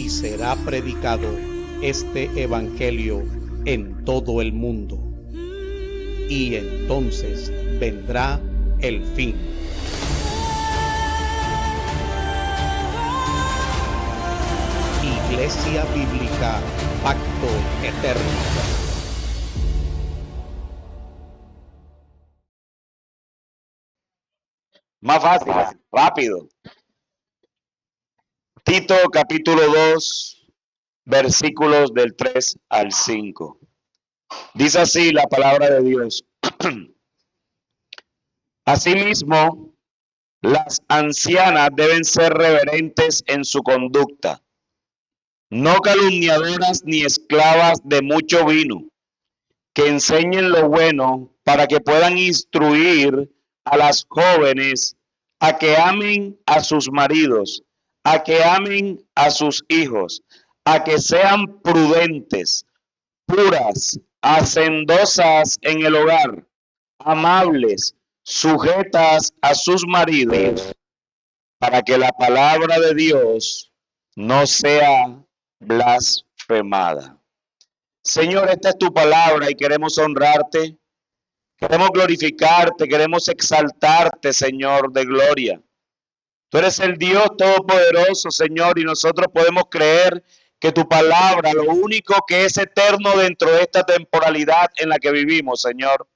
y será predicado este evangelio en todo el mundo. Y entonces vendrá el fin. Iglesia Bíblica Pacto Eterno. Más fácil, rápido. Tito capítulo 2, versículos del 3 al 5. Dice así la palabra de Dios. Asimismo, las ancianas deben ser reverentes en su conducta, no calumniadoras ni esclavas de mucho vino, que enseñen lo bueno para que puedan instruir a las jóvenes a que amen a sus maridos, a que amen a sus hijos, a que sean prudentes, puras, hacendosas en el hogar, amables, sujetas a sus maridos, para que la palabra de Dios no sea blasfemada. Señor, esta es tu palabra y queremos honrarte, queremos glorificarte, queremos exaltarte, Señor, de gloria. Tú eres el Dios todopoderoso, Señor, y nosotros podemos creer que tu palabra, lo único que es eterno dentro de esta temporalidad en la que vivimos, Señor,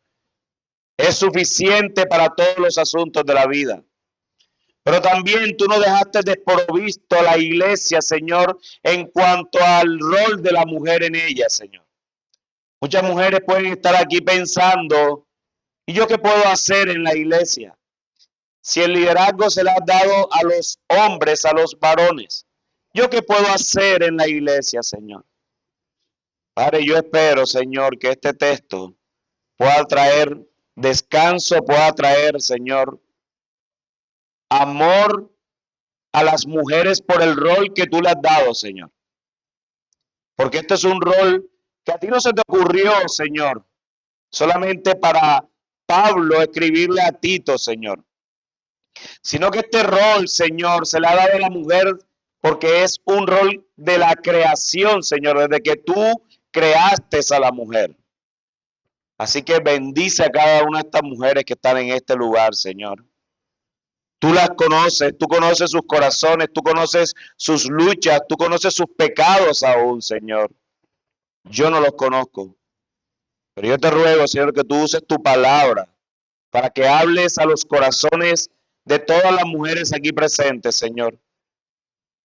es suficiente para todos los asuntos de la vida. Pero también tú no dejaste desprovisto a la iglesia, Señor, en cuanto al rol de la mujer en ella, Señor. Muchas mujeres pueden estar aquí pensando, ¿y yo qué puedo hacer en la iglesia? Si el liderazgo se le ha dado a los hombres, a los varones, ¿yo qué puedo hacer en la iglesia, Señor? Padre, yo espero, Señor, que este texto pueda traer descanso, pueda traer, Señor, amor a las mujeres por el rol que tú le has dado, Señor. Porque este es un rol que a ti no se te ocurrió, Señor, solamente para Pablo escribirle a Tito, Señor, sino que este rol, Señor, se le ha dado a la mujer porque es un rol de la creación, Señor, desde que tú creaste a la mujer. Así que bendice a cada una de estas mujeres que están en este lugar, Señor. Tú las conoces, tú conoces sus corazones, tú conoces sus luchas, tú conoces sus pecados aún, Señor. Yo no los conozco, pero yo te ruego, Señor, que tú uses tu palabra para que hables a los corazones de todas las mujeres aquí presentes, Señor,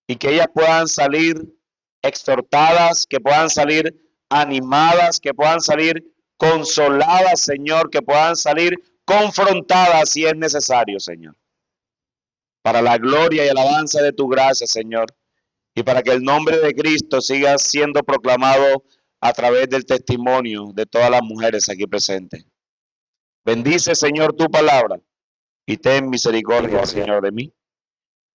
y que ellas puedan salir exhortadas, que puedan salir animadas, que puedan salir consoladas, Señor, que puedan salir confrontadas si es necesario, Señor, para la gloria y alabanza de tu gracia, Señor, y para que el nombre de Cristo siga siendo proclamado a través del testimonio de todas las mujeres aquí presentes. Bendice, Señor, tu palabra y ten misericordia, Señor, de mí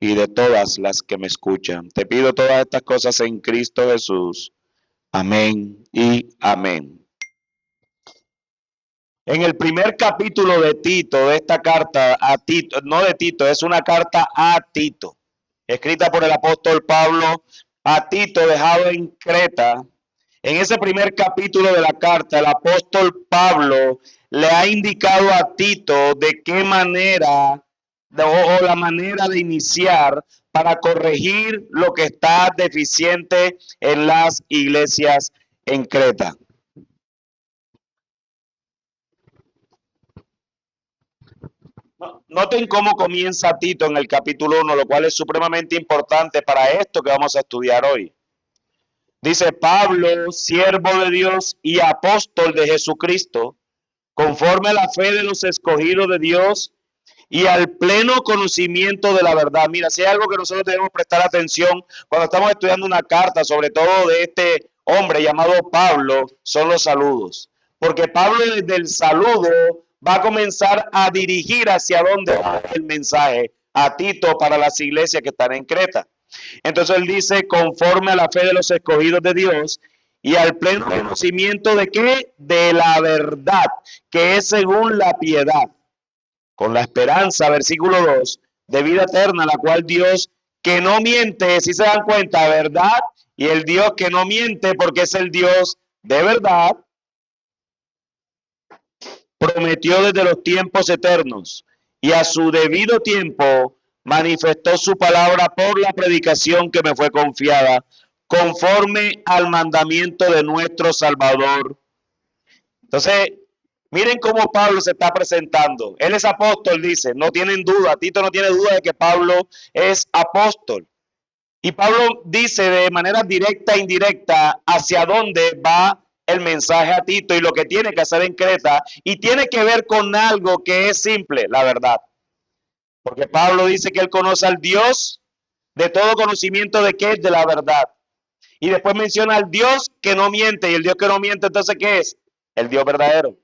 y de todas las que me escuchan. Te pido todas estas cosas en Cristo Jesús. Amén y amén. En el primer capítulo de Tito, de esta carta a Tito, no de Tito, es una carta a Tito, escrita por el apóstol Pablo a Tito, dejado en Creta. En ese primer capítulo de la carta, el apóstol Pablo le ha indicado a Tito de qué manera o la manera de iniciar para corregir lo que está deficiente en las iglesias en Creta. Noten cómo comienza Tito en el capítulo 1, lo cual es supremamente importante para esto que vamos a estudiar hoy. Dice: Pablo, siervo de Dios y apóstol de Jesucristo, conforme a la fe de los escogidos de Dios y al pleno conocimiento de la verdad. Mira, si hay algo que nosotros debemos prestar atención cuando estamos estudiando una carta, sobre todo de este hombre llamado Pablo, son los saludos. Porque Pablo desde el saludo va a comenzar a dirigir hacia dónde va el mensaje a Tito para las iglesias que están en Creta. Entonces él dice: conforme a la fe de los escogidos de Dios y al pleno conocimiento de ¿qué? De la verdad, que es según la piedad, con la esperanza, versículo 2, de vida eterna, la cual Dios, que no miente, si se dan cuenta, verdad Y el Dios que no miente, porque es el Dios de verdad, prometió desde los tiempos eternos y a su debido tiempo manifestó su palabra por la predicación que me fue confiada, conforme al mandamiento de nuestro Salvador. Entonces, miren cómo Pablo se está presentando. Él es apóstol, dice, no tienen duda, Tito no tiene duda de que Pablo es apóstol. Y Pablo dice de manera directa e indirecta hacia dónde va el mensaje a Tito y lo que tiene que hacer en Creta, y tiene que ver con algo que es simple, la verdad. Porque Pablo dice que él conoce al Dios de todo conocimiento de qué es de la verdad. Y después menciona al Dios que no miente, y el Dios que no miente, entonces ¿qué es? El Dios verdadero.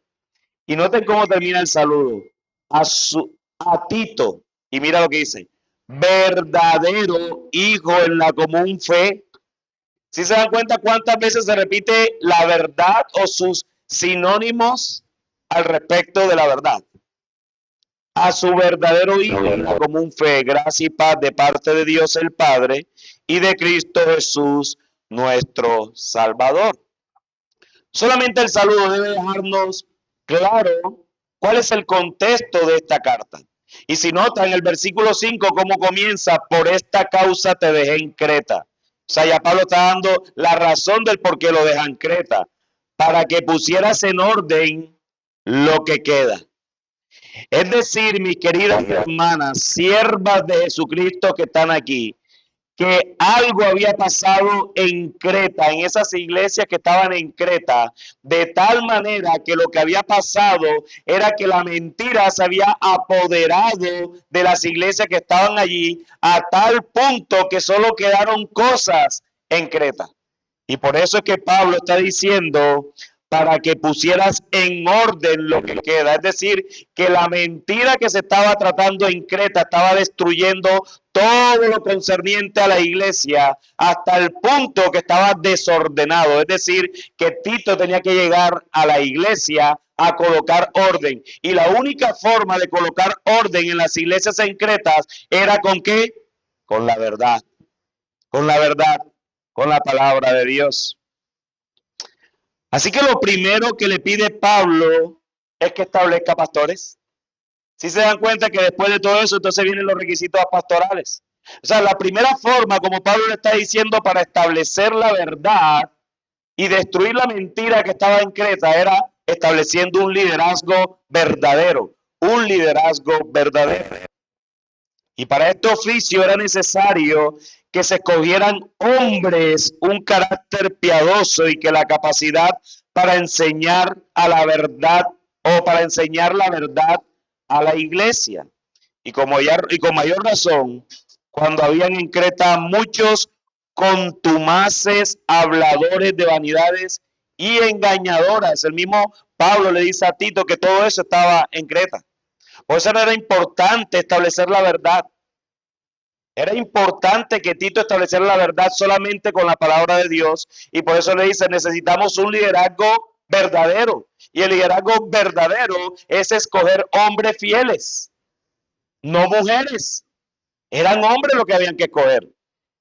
Y noten cómo termina el saludo. A Tito, y mira lo que dice, verdadero hijo en la común fe. ¿Sí se dan cuenta cuántas veces se repite la verdad o sus sinónimos al respecto de la verdad? A su verdadero hijo en la común fe, gracia y paz de parte de Dios el Padre y de Cristo Jesús, nuestro Salvador. Solamente el saludo debe dejarnos claro cuál es el contexto de esta carta. Y si nota en el versículo 5 cómo comienza, por esta causa te dejé en Creta. O sea, ya Pablo está dando la razón del por qué lo deja en Creta, para que pusieras en orden lo que queda. Es decir, mis queridas hermanas, siervas de Jesucristo que están aquí, que algo había pasado en Creta, en esas iglesias que estaban en Creta, de tal manera que lo que había pasado era que la mentira se había apoderado de las iglesias que estaban allí, a tal punto que solo quedaron cosas en Creta. Y por eso es que Pablo está diciendo, para que pusieras en orden lo que queda. Es decir, que la mentira que se estaba tratando en Creta estaba destruyendo todo lo concerniente a la iglesia hasta el punto que estaba desordenado. Es decir, que Tito tenía que llegar a la iglesia a colocar orden. Y la única forma de colocar orden en las iglesias en Creta era ¿con qué? Con la verdad. Con la verdad. Con la palabra de Dios. Así que lo primero que le pide Pablo es que establezca pastores. Si se dan cuenta que después de todo eso, entonces vienen los requisitos pastorales. O sea, la primera forma, como Pablo le está diciendo, para establecer la verdad y destruir la mentira que estaba en Creta, era estableciendo un liderazgo verdadero. Un liderazgo verdadero. Y para este oficio era necesario que se escogieran hombres, un carácter piadoso y que la capacidad para enseñar a la verdad o para enseñar la verdad a la iglesia. Y con mayor razón, cuando habían en Creta muchos contumaces, habladores de vanidades y engañadoras. El mismo Pablo le dice a Tito que todo eso estaba en Creta. Por eso era importante establecer la verdad. Era importante que Tito estableciera la verdad solamente con la palabra de Dios, y por eso le dice, necesitamos un liderazgo verdadero. Y el liderazgo verdadero es escoger hombres fieles, no mujeres. Eran hombres los que habían que escoger.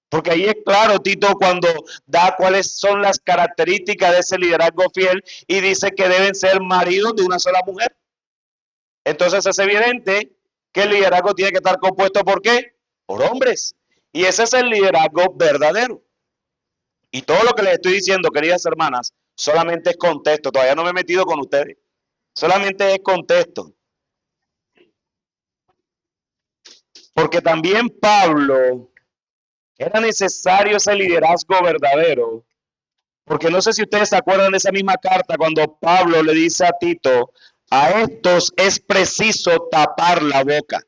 Porque ahí es claro, Tito, cuando da cuáles son las características de ese liderazgo fiel y dice que deben ser maridos de una sola mujer. Entonces es evidente que el liderazgo tiene que estar compuesto ¿por qué? Por hombres. Y ese es el liderazgo verdadero. Y todo lo que les estoy diciendo, queridas hermanas, solamente es contexto. Todavía no me he metido con ustedes. Solamente es contexto. Porque también Pablo, era necesario ese liderazgo verdadero. Porque no sé si ustedes se acuerdan de esa misma carta cuando Pablo le dice a Tito, a estos es preciso tapar la boca.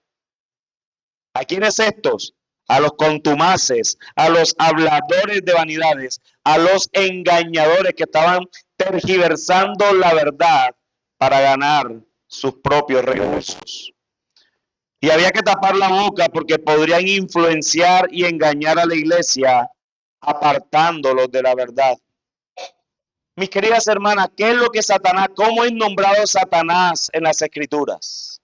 ¿A quiénes estos? A los contumaces, a los habladores de vanidades, a los engañadores que estaban tergiversando la verdad para ganar sus propios recursos. Y había que tapar la boca porque podrían influenciar y engañar a la iglesia apartándolos de la verdad. Mis queridas hermanas, ¿qué es lo que Satanás, cómo es nombrado Satanás en las Escrituras?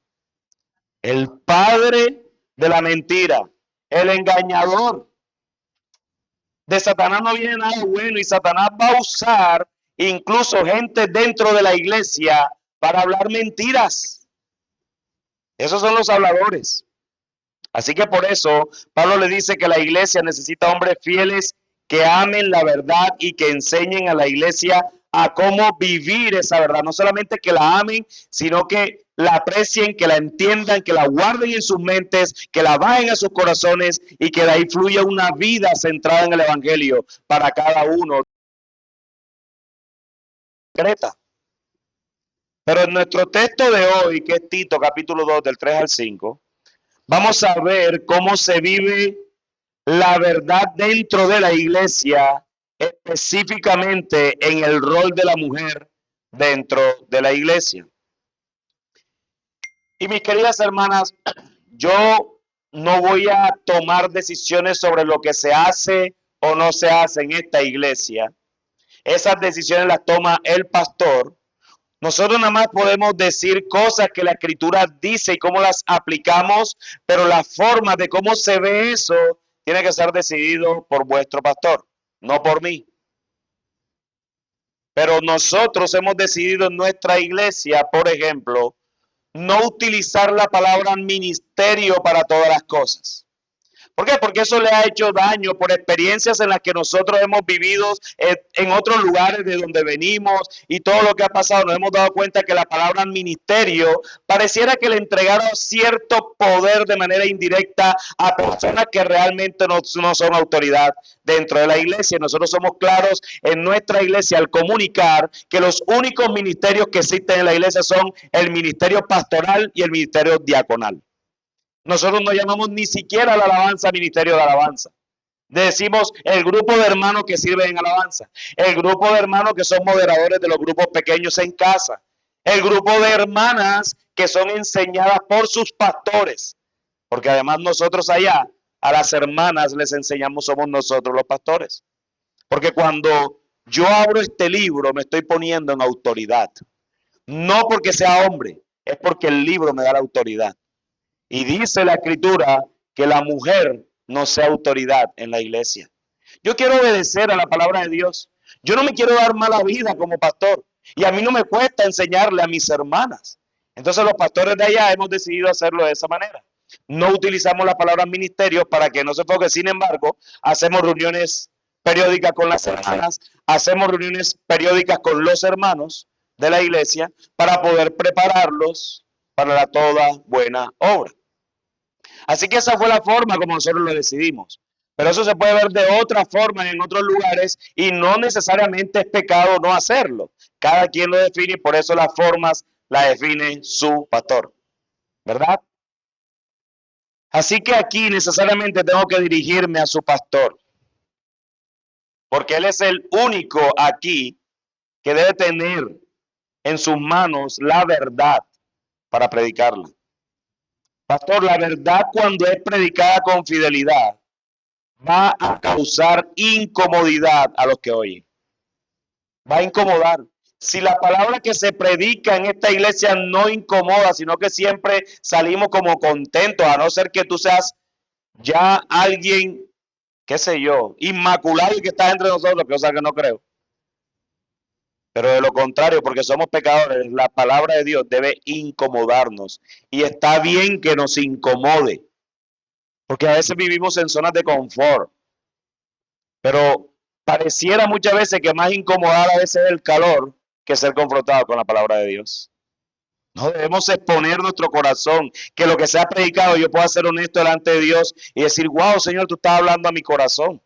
El padre de la mentira, el engañador. De Satanás no viene nada bueno y Satanás va a usar incluso gente dentro de la iglesia para hablar mentiras. Esos son los habladores. Así que por eso Pablo le dice que la iglesia necesita hombres fieles que amen la verdad y que enseñen a la iglesia a cómo vivir esa verdad. No solamente que la amen, sino que la aprecien, que la entiendan, que la guarden en sus mentes, que la bajen a sus corazones y que de ahí fluya una vida centrada en el evangelio para cada uno. Pero en nuestro texto de hoy, que es Tito capítulo 2 del 3 al 5, vamos a ver cómo se vive la verdad dentro de la iglesia, específicamente en el rol de la mujer dentro de la iglesia. Y mis queridas hermanas, yo no voy a tomar decisiones sobre lo que se hace o no se hace en esta iglesia. Esas decisiones las toma el pastor. Nosotros nada más podemos decir cosas que la escritura dice y cómo las aplicamos, pero la forma de cómo se ve eso tiene que ser decidido por vuestro pastor, no por mí. Pero nosotros hemos decidido en nuestra iglesia, por ejemplo, no utilizar la palabra ministerio para todas las cosas. ¿Por qué? Porque eso le ha hecho daño por experiencias en las que nosotros hemos vivido en otros lugares de donde venimos y todo lo que ha pasado. Nos hemos dado cuenta que la palabra ministerio pareciera que le entregaron cierto poder de manera indirecta a personas que realmente no son autoridad dentro de la iglesia. Nosotros somos claros en nuestra iglesia al comunicar que los únicos ministerios que existen en la iglesia son el ministerio pastoral y el ministerio diaconal. Nosotros no llamamos ni siquiera la alabanza ministerio de alabanza. Decimos el grupo de hermanos que sirven en alabanza, el grupo de hermanos que son moderadores de los grupos pequeños en casa, el grupo de hermanas que son enseñadas por sus pastores, porque además nosotros allá a las hermanas les enseñamos, somos nosotros los pastores. Porque cuando yo abro este libro me estoy poniendo en autoridad, no porque sea hombre, es porque el libro me da la autoridad. Y dice la escritura que la mujer no sea autoridad en la iglesia. Yo quiero obedecer a la palabra de Dios. Yo no me quiero dar mala vida como pastor. Y a mí no me cuesta enseñarle a mis hermanas. Entonces los pastores de allá hemos decidido hacerlo de esa manera. No utilizamos la palabra ministerio para que no se enfoque. Sin embargo, hacemos reuniones periódicas con las hermanas. Hacemos reuniones periódicas con los hermanos de la iglesia para poder prepararlos para la toda buena obra. Así que esa fue la forma como nosotros lo decidimos. Pero eso se puede ver de otra forma en otros lugares y no necesariamente es pecado no hacerlo. Cada quien lo define y por eso las formas las define su pastor. ¿Verdad? Así que aquí necesariamente tengo que dirigirme a su pastor. Porque él es el único aquí que debe tener en sus manos la verdad para predicarla. Pastor, la verdad cuando es predicada con fidelidad va a causar incomodidad a los que oyen. Va a incomodar. Si la palabra que se predica en esta iglesia no incomoda, sino que siempre salimos como contentos, a no ser que tú seas ya alguien, qué sé yo, inmaculado y que está entre nosotros, cosa que no creo. Pero de lo contrario, porque somos pecadores, la palabra de Dios debe incomodarnos. Y está bien que nos incomode, porque a veces vivimos en zonas de confort. Pero pareciera muchas veces que más incomodar a veces es el calor que ser confrontado con la palabra de Dios. No debemos exponer nuestro corazón, que lo que sea predicado yo pueda ser honesto delante de Dios y decir, wow, Señor, tú estás hablando a mi corazón.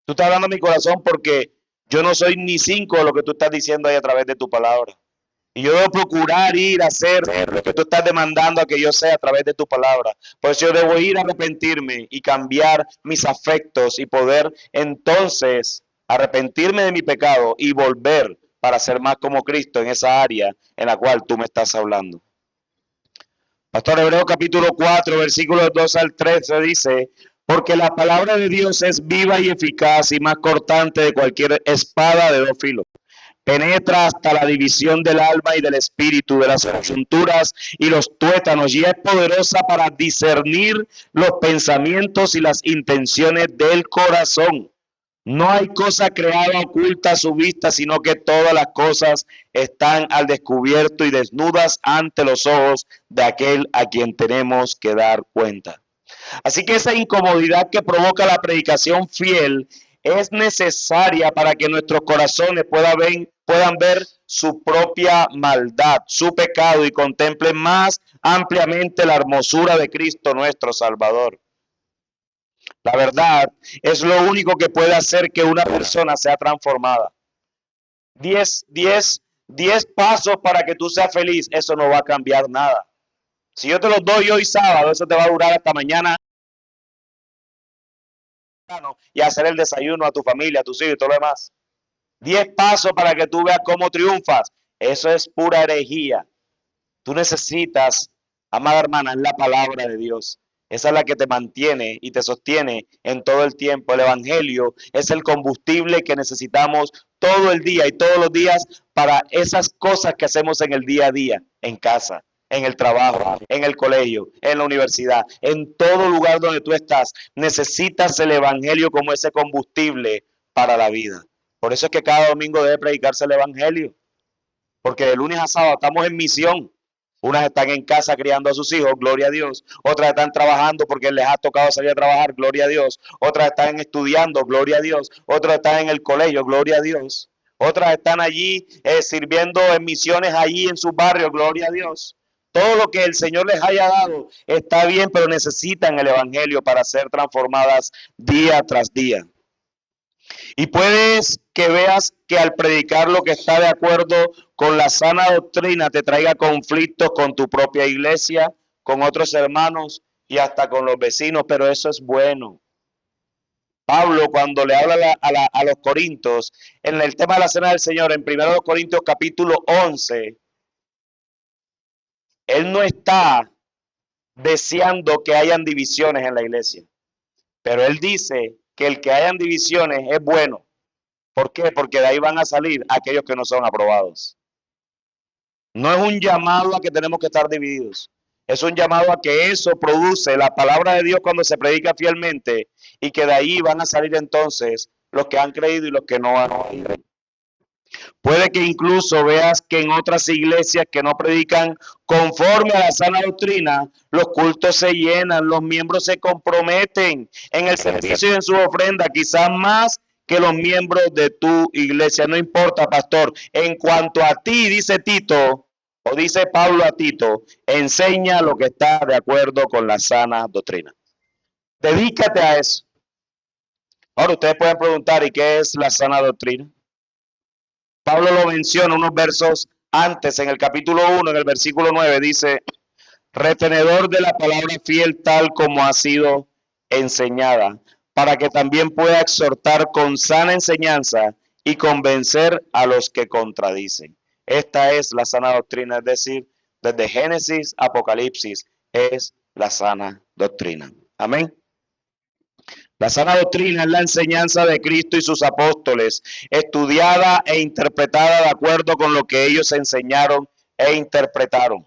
Tú estás hablando a mi corazón porque yo no soy ni 5 de lo que tú estás diciendo ahí a través de tu palabra. Y yo debo procurar ir a hacer lo que tú estás demandando a que yo sea a través de tu palabra. Por eso yo debo ir a arrepentirme y cambiar mis afectos y poder entonces arrepentirme de mi pecado y volver para ser más como Cristo en esa área en la cual tú me estás hablando. Pastor, Hebreos capítulo 4, versículos 2 al 13 dice: porque la palabra de Dios es viva y eficaz y más cortante de cualquier espada de 2 filos. Penetra hasta la división del alma y del espíritu, de las coyunturas y los tuétanos, y es poderosa para discernir los pensamientos y las intenciones del corazón. No hay cosa creada oculta a su vista, sino que todas las cosas están al descubierto y desnudas ante los ojos de aquel a quien tenemos que dar cuenta. Así que esa incomodidad que provoca la predicación fiel es necesaria para que nuestros corazones puedan ver su propia maldad, su pecado y contemplen más ampliamente la hermosura de Cristo nuestro Salvador. La verdad es lo único que puede hacer que una persona sea transformada. 10 pasos para que tú seas feliz, eso no va a cambiar nada. Si yo te los doy hoy sábado, eso te va a durar hasta mañana y hacer el desayuno a tu familia, a tus hijos y todo lo demás. 10 pasos para que tú veas cómo triunfas. Eso es pura herejía. Tú necesitas, amada hermana, es la palabra de Dios. Esa es la que te mantiene y te sostiene en todo el tiempo. El Evangelio es el combustible que necesitamos todo el día y todos los días para esas cosas que hacemos en el día a día, en casa, en el trabajo, en el colegio, en la universidad, en todo lugar donde tú estás. Necesitas el Evangelio como ese combustible para la vida. Por eso es que cada domingo debe predicarse el Evangelio. Porque de lunes a sábado estamos en misión. Unas están en casa criando a sus hijos, gloria a Dios. Otras están trabajando porque les ha tocado salir a trabajar, gloria a Dios. Otras están estudiando, gloria a Dios. Otras están en el colegio, gloria a Dios. Otras están allí sirviendo en misiones allí en sus barrios, gloria a Dios. Todo lo que el Señor les haya dado está bien, pero necesitan el Evangelio para ser transformadas día tras día. Y puedes que veas que al predicar lo que está de acuerdo con la sana doctrina te traiga conflictos con tu propia iglesia, con otros hermanos y hasta con los vecinos, pero eso es bueno. Pablo, cuando le habla a los corintios, en el tema de la cena del Señor, en 1 Corintios capítulo 11, él no está deseando que hayan divisiones en la iglesia, pero él dice que el que hayan divisiones es bueno. ¿Por qué? Porque de ahí van a salir aquellos que no son aprobados. No es un llamado a que tenemos que estar divididos. Es un llamado a que eso produce la palabra de Dios cuando se predica fielmente y que de ahí van a salir entonces los que han creído y los que no han creído. Puede que incluso veas que en otras iglesias que no predican conforme a la sana doctrina, los cultos se llenan, los miembros se comprometen en el servicio y en su ofrenda, quizás más que los miembros de tu iglesia. No importa, pastor. En cuanto a ti, dice Tito, o dice Pablo a Tito, enseña lo que está de acuerdo con la sana doctrina. Dedícate a eso. Ahora ustedes pueden preguntar, ¿y qué es la sana doctrina? Pablo lo menciona unos versos antes, en el capítulo 1, en el versículo 9, dice, retenedor de la palabra fiel tal como ha sido enseñada, para que también pueda exhortar con sana enseñanza y convencer a los que contradicen. Esta es la sana doctrina, es decir, desde Génesis, Apocalipsis, es la sana doctrina. Amén. La sana doctrina es la enseñanza de Cristo y sus apóstoles, estudiada e interpretada de acuerdo con lo que ellos enseñaron e interpretaron.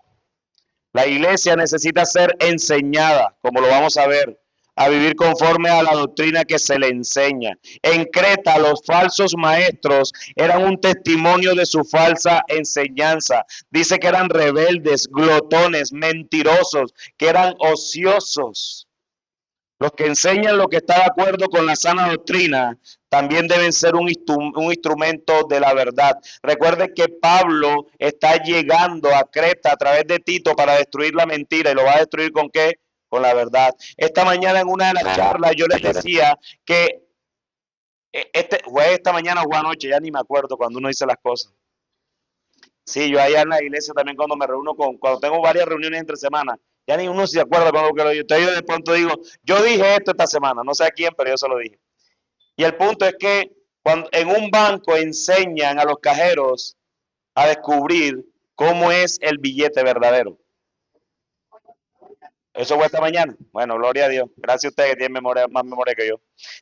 La iglesia necesita ser enseñada, como lo vamos a ver, a vivir conforme a la doctrina que se le enseña. En Creta, los falsos maestros eran un testimonio de su falsa enseñanza. Dice que eran rebeldes, glotones, mentirosos, que eran ociosos. Los que enseñan lo que está de acuerdo con la sana doctrina también deben ser un instrumento de la verdad. Recuerde que Pablo está llegando a Creta a través de Tito para destruir la mentira. ¿Y lo va a destruir con qué? Con la verdad. Esta mañana en una de las charlas yo les decía que fue esta mañana o anoche, ya ni me acuerdo cuando uno dice las cosas. Sí, yo allá en la iglesia también cuando me reúno cuando tengo varias reuniones entre semanas, ya ni uno se acuerda con lo que lo digo. Entonces yo de pronto digo, yo dije esto esta semana, no sé a quién, pero yo se lo dije. Y el punto es que cuando en un banco enseñan a los cajeros a descubrir cómo es el billete verdadero. Eso fue esta mañana. Bueno, gloria a Dios. Gracias a usted que tiene más memoria que yo.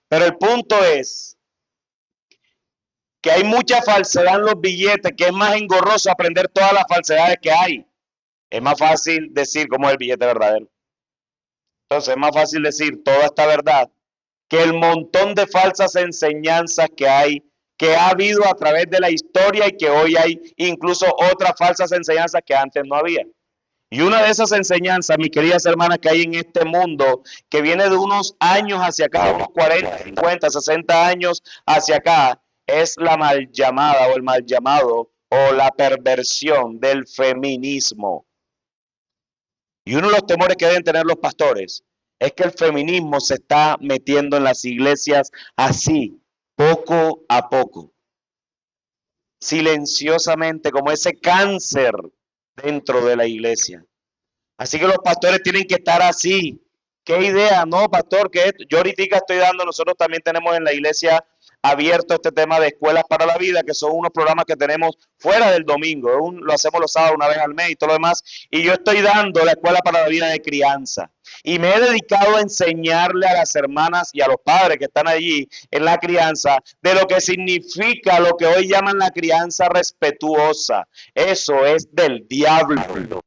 Pero el punto es que hay mucha falsedad en los billetes, que es más engorroso aprender todas las falsedades que hay. Es más fácil decir cómo es el billete verdadero. Entonces es más fácil decir toda esta verdad que el montón de falsas enseñanzas que ha habido a través de la historia y que hoy hay incluso otras falsas enseñanzas que antes no había. Y una de esas enseñanzas, mis queridas hermanas, que hay en este mundo, que viene de unos años hacia acá, unos 40, 50, 60 años hacia acá, es la mal llamada o el mal llamado o la perversión del feminismo. Y uno de los temores que deben tener los pastores es que el feminismo se está metiendo en las iglesias así, poco a poco, silenciosamente, como ese cáncer dentro de la iglesia. Así que los pastores tienen que estar así. ¿Qué idea? No, pastor, que yo ahorita estoy dando, nosotros también tenemos en la iglesia abierto este tema de escuelas para la vida, que son unos programas que tenemos fuera del domingo, lo hacemos los sábados una vez al mes y todo lo demás, y yo estoy dando la escuela para la vida de crianza, y me he dedicado a enseñarle a las hermanas y a los padres que están allí en la crianza, de lo que significa lo que hoy llaman la crianza respetuosa. Eso es del diablo.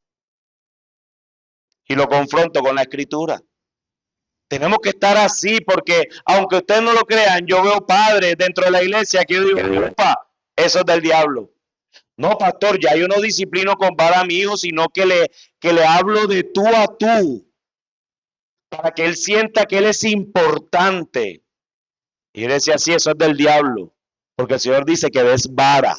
Y lo confronto con la escritura. Tenemos que estar así porque, aunque ustedes no lo crean, yo veo padres dentro de la iglesia que yo digo, opa, eso es del diablo. No, pastor, ya yo no disciplino con vara a mi hijo, sino que le hablo de tú a tú, para que él sienta que él es importante. Y él decía, sí, eso es del diablo, porque el Señor dice que es vara.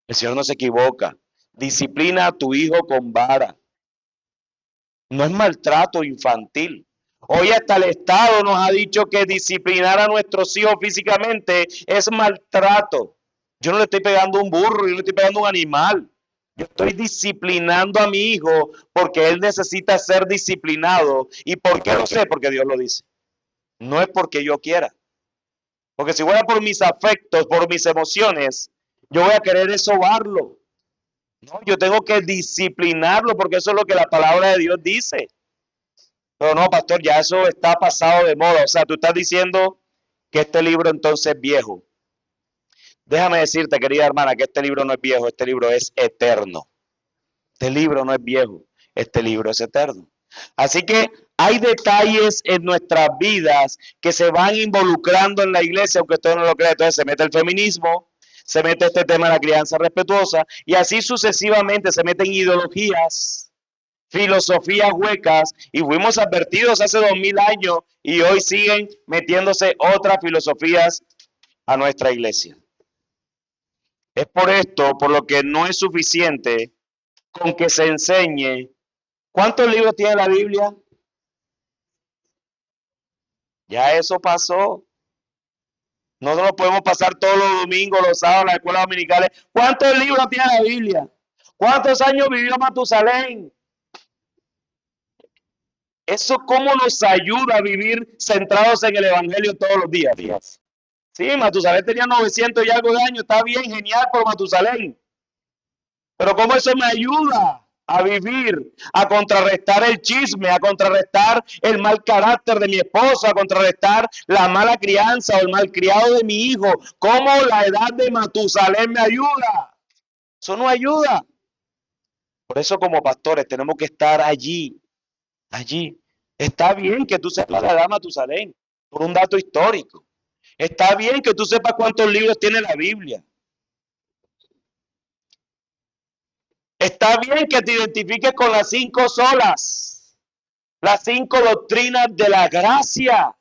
El Señor no se equivoca. Disciplina a tu hijo con vara. No es maltrato infantil. Hoy hasta el Estado nos ha dicho que disciplinar a nuestros hijos físicamente es maltrato. Yo no le estoy pegando a un burro, yo no le estoy pegando a un animal. Yo estoy disciplinando a mi hijo porque él necesita ser disciplinado. ¿Y por qué lo sé? Porque Dios lo dice. No es porque yo quiera. Porque si fuera por mis afectos, por mis emociones, yo voy a querer sobarlo. No, yo tengo que disciplinarlo porque eso es lo que la palabra de Dios dice. Pero no, pastor, ya eso está pasado de moda. O sea, tú estás diciendo que este libro entonces es viejo. Déjame decirte, querida hermana, que este libro no es viejo, este libro es eterno. Este libro no es viejo, este libro es eterno. Así que hay detalles en nuestras vidas que se van involucrando en la iglesia, aunque usted no lo crea. Entonces se mete el feminismo, se mete este tema de la crianza respetuosa y así sucesivamente se meten ideologías, filosofías huecas, y fuimos advertidos hace 2000 años y hoy siguen metiéndose otras filosofías a nuestra iglesia. Es por esto, por lo que no es suficiente con que se enseñe. ¿Cuántos libros tiene la Biblia? Ya eso pasó. No nos lo podemos pasar todos los domingos, los sábados, en las escuelas dominicales. ¿Cuántos libros tiene la Biblia? ¿Cuántos años vivió Matusalén? ¿Eso cómo nos ayuda a vivir centrados en el Evangelio todos los días? Sí, Matusalén tenía 900 y algo de años, está bien, genial por Matusalén. Pero ¿cómo eso me ayuda a vivir, a contrarrestar el chisme, a contrarrestar el mal carácter de mi esposa, a contrarrestar la mala crianza o el malcriado de mi hijo? ¿Cómo la edad de Matusalén me ayuda? Eso no ayuda. Por eso como pastores tenemos que estar allí. Está bien que tú sepas la edad de Matusalén, por un dato histórico. Está bien que tú sepas cuántos libros tiene la Biblia. Está bien que te identifiques con las 5 solas, las 5 doctrinas de la gracia.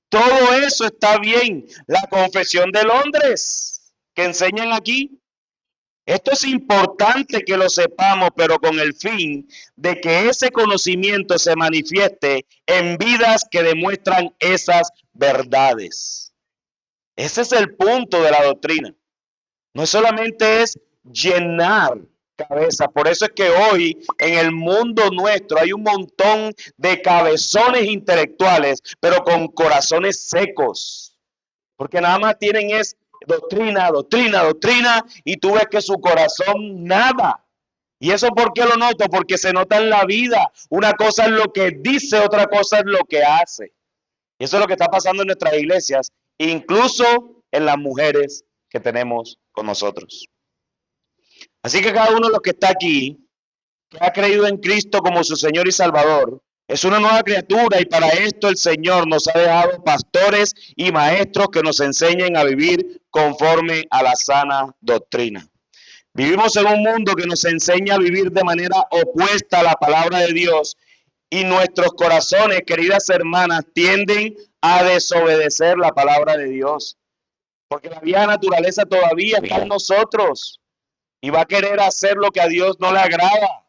Todo eso está bien. La confesión de Londres que enseñan aquí. Esto es importante que lo sepamos, pero con el fin de que ese conocimiento se manifieste en vidas que demuestran esas verdades. Ese es el punto de la doctrina. No solamente es llenar cabeza. Por eso es que hoy en el mundo nuestro hay un montón de cabezones intelectuales, pero con corazones secos. Porque nada más tienen es doctrina, y tú ves que su corazón nada. ¿Y eso por qué lo noto? Porque se nota en la vida. Una cosa es lo que dice, otra cosa es lo que hace. Y eso es lo que está pasando en nuestras iglesias, incluso en las mujeres que tenemos con nosotros. Así que cada uno de los que está aquí, que ha creído en Cristo como su Señor y Salvador, Es una nueva criatura y para esto el Señor nos ha dejado pastores y maestros que nos enseñen a vivir conforme a la sana doctrina. Vivimos en un mundo que nos enseña a vivir de manera opuesta a la palabra de Dios y nuestros corazones, queridas hermanas, tienden a desobedecer la palabra de Dios. Porque la vieja naturaleza todavía está en nosotros y va a querer hacer lo que a Dios no le agrada.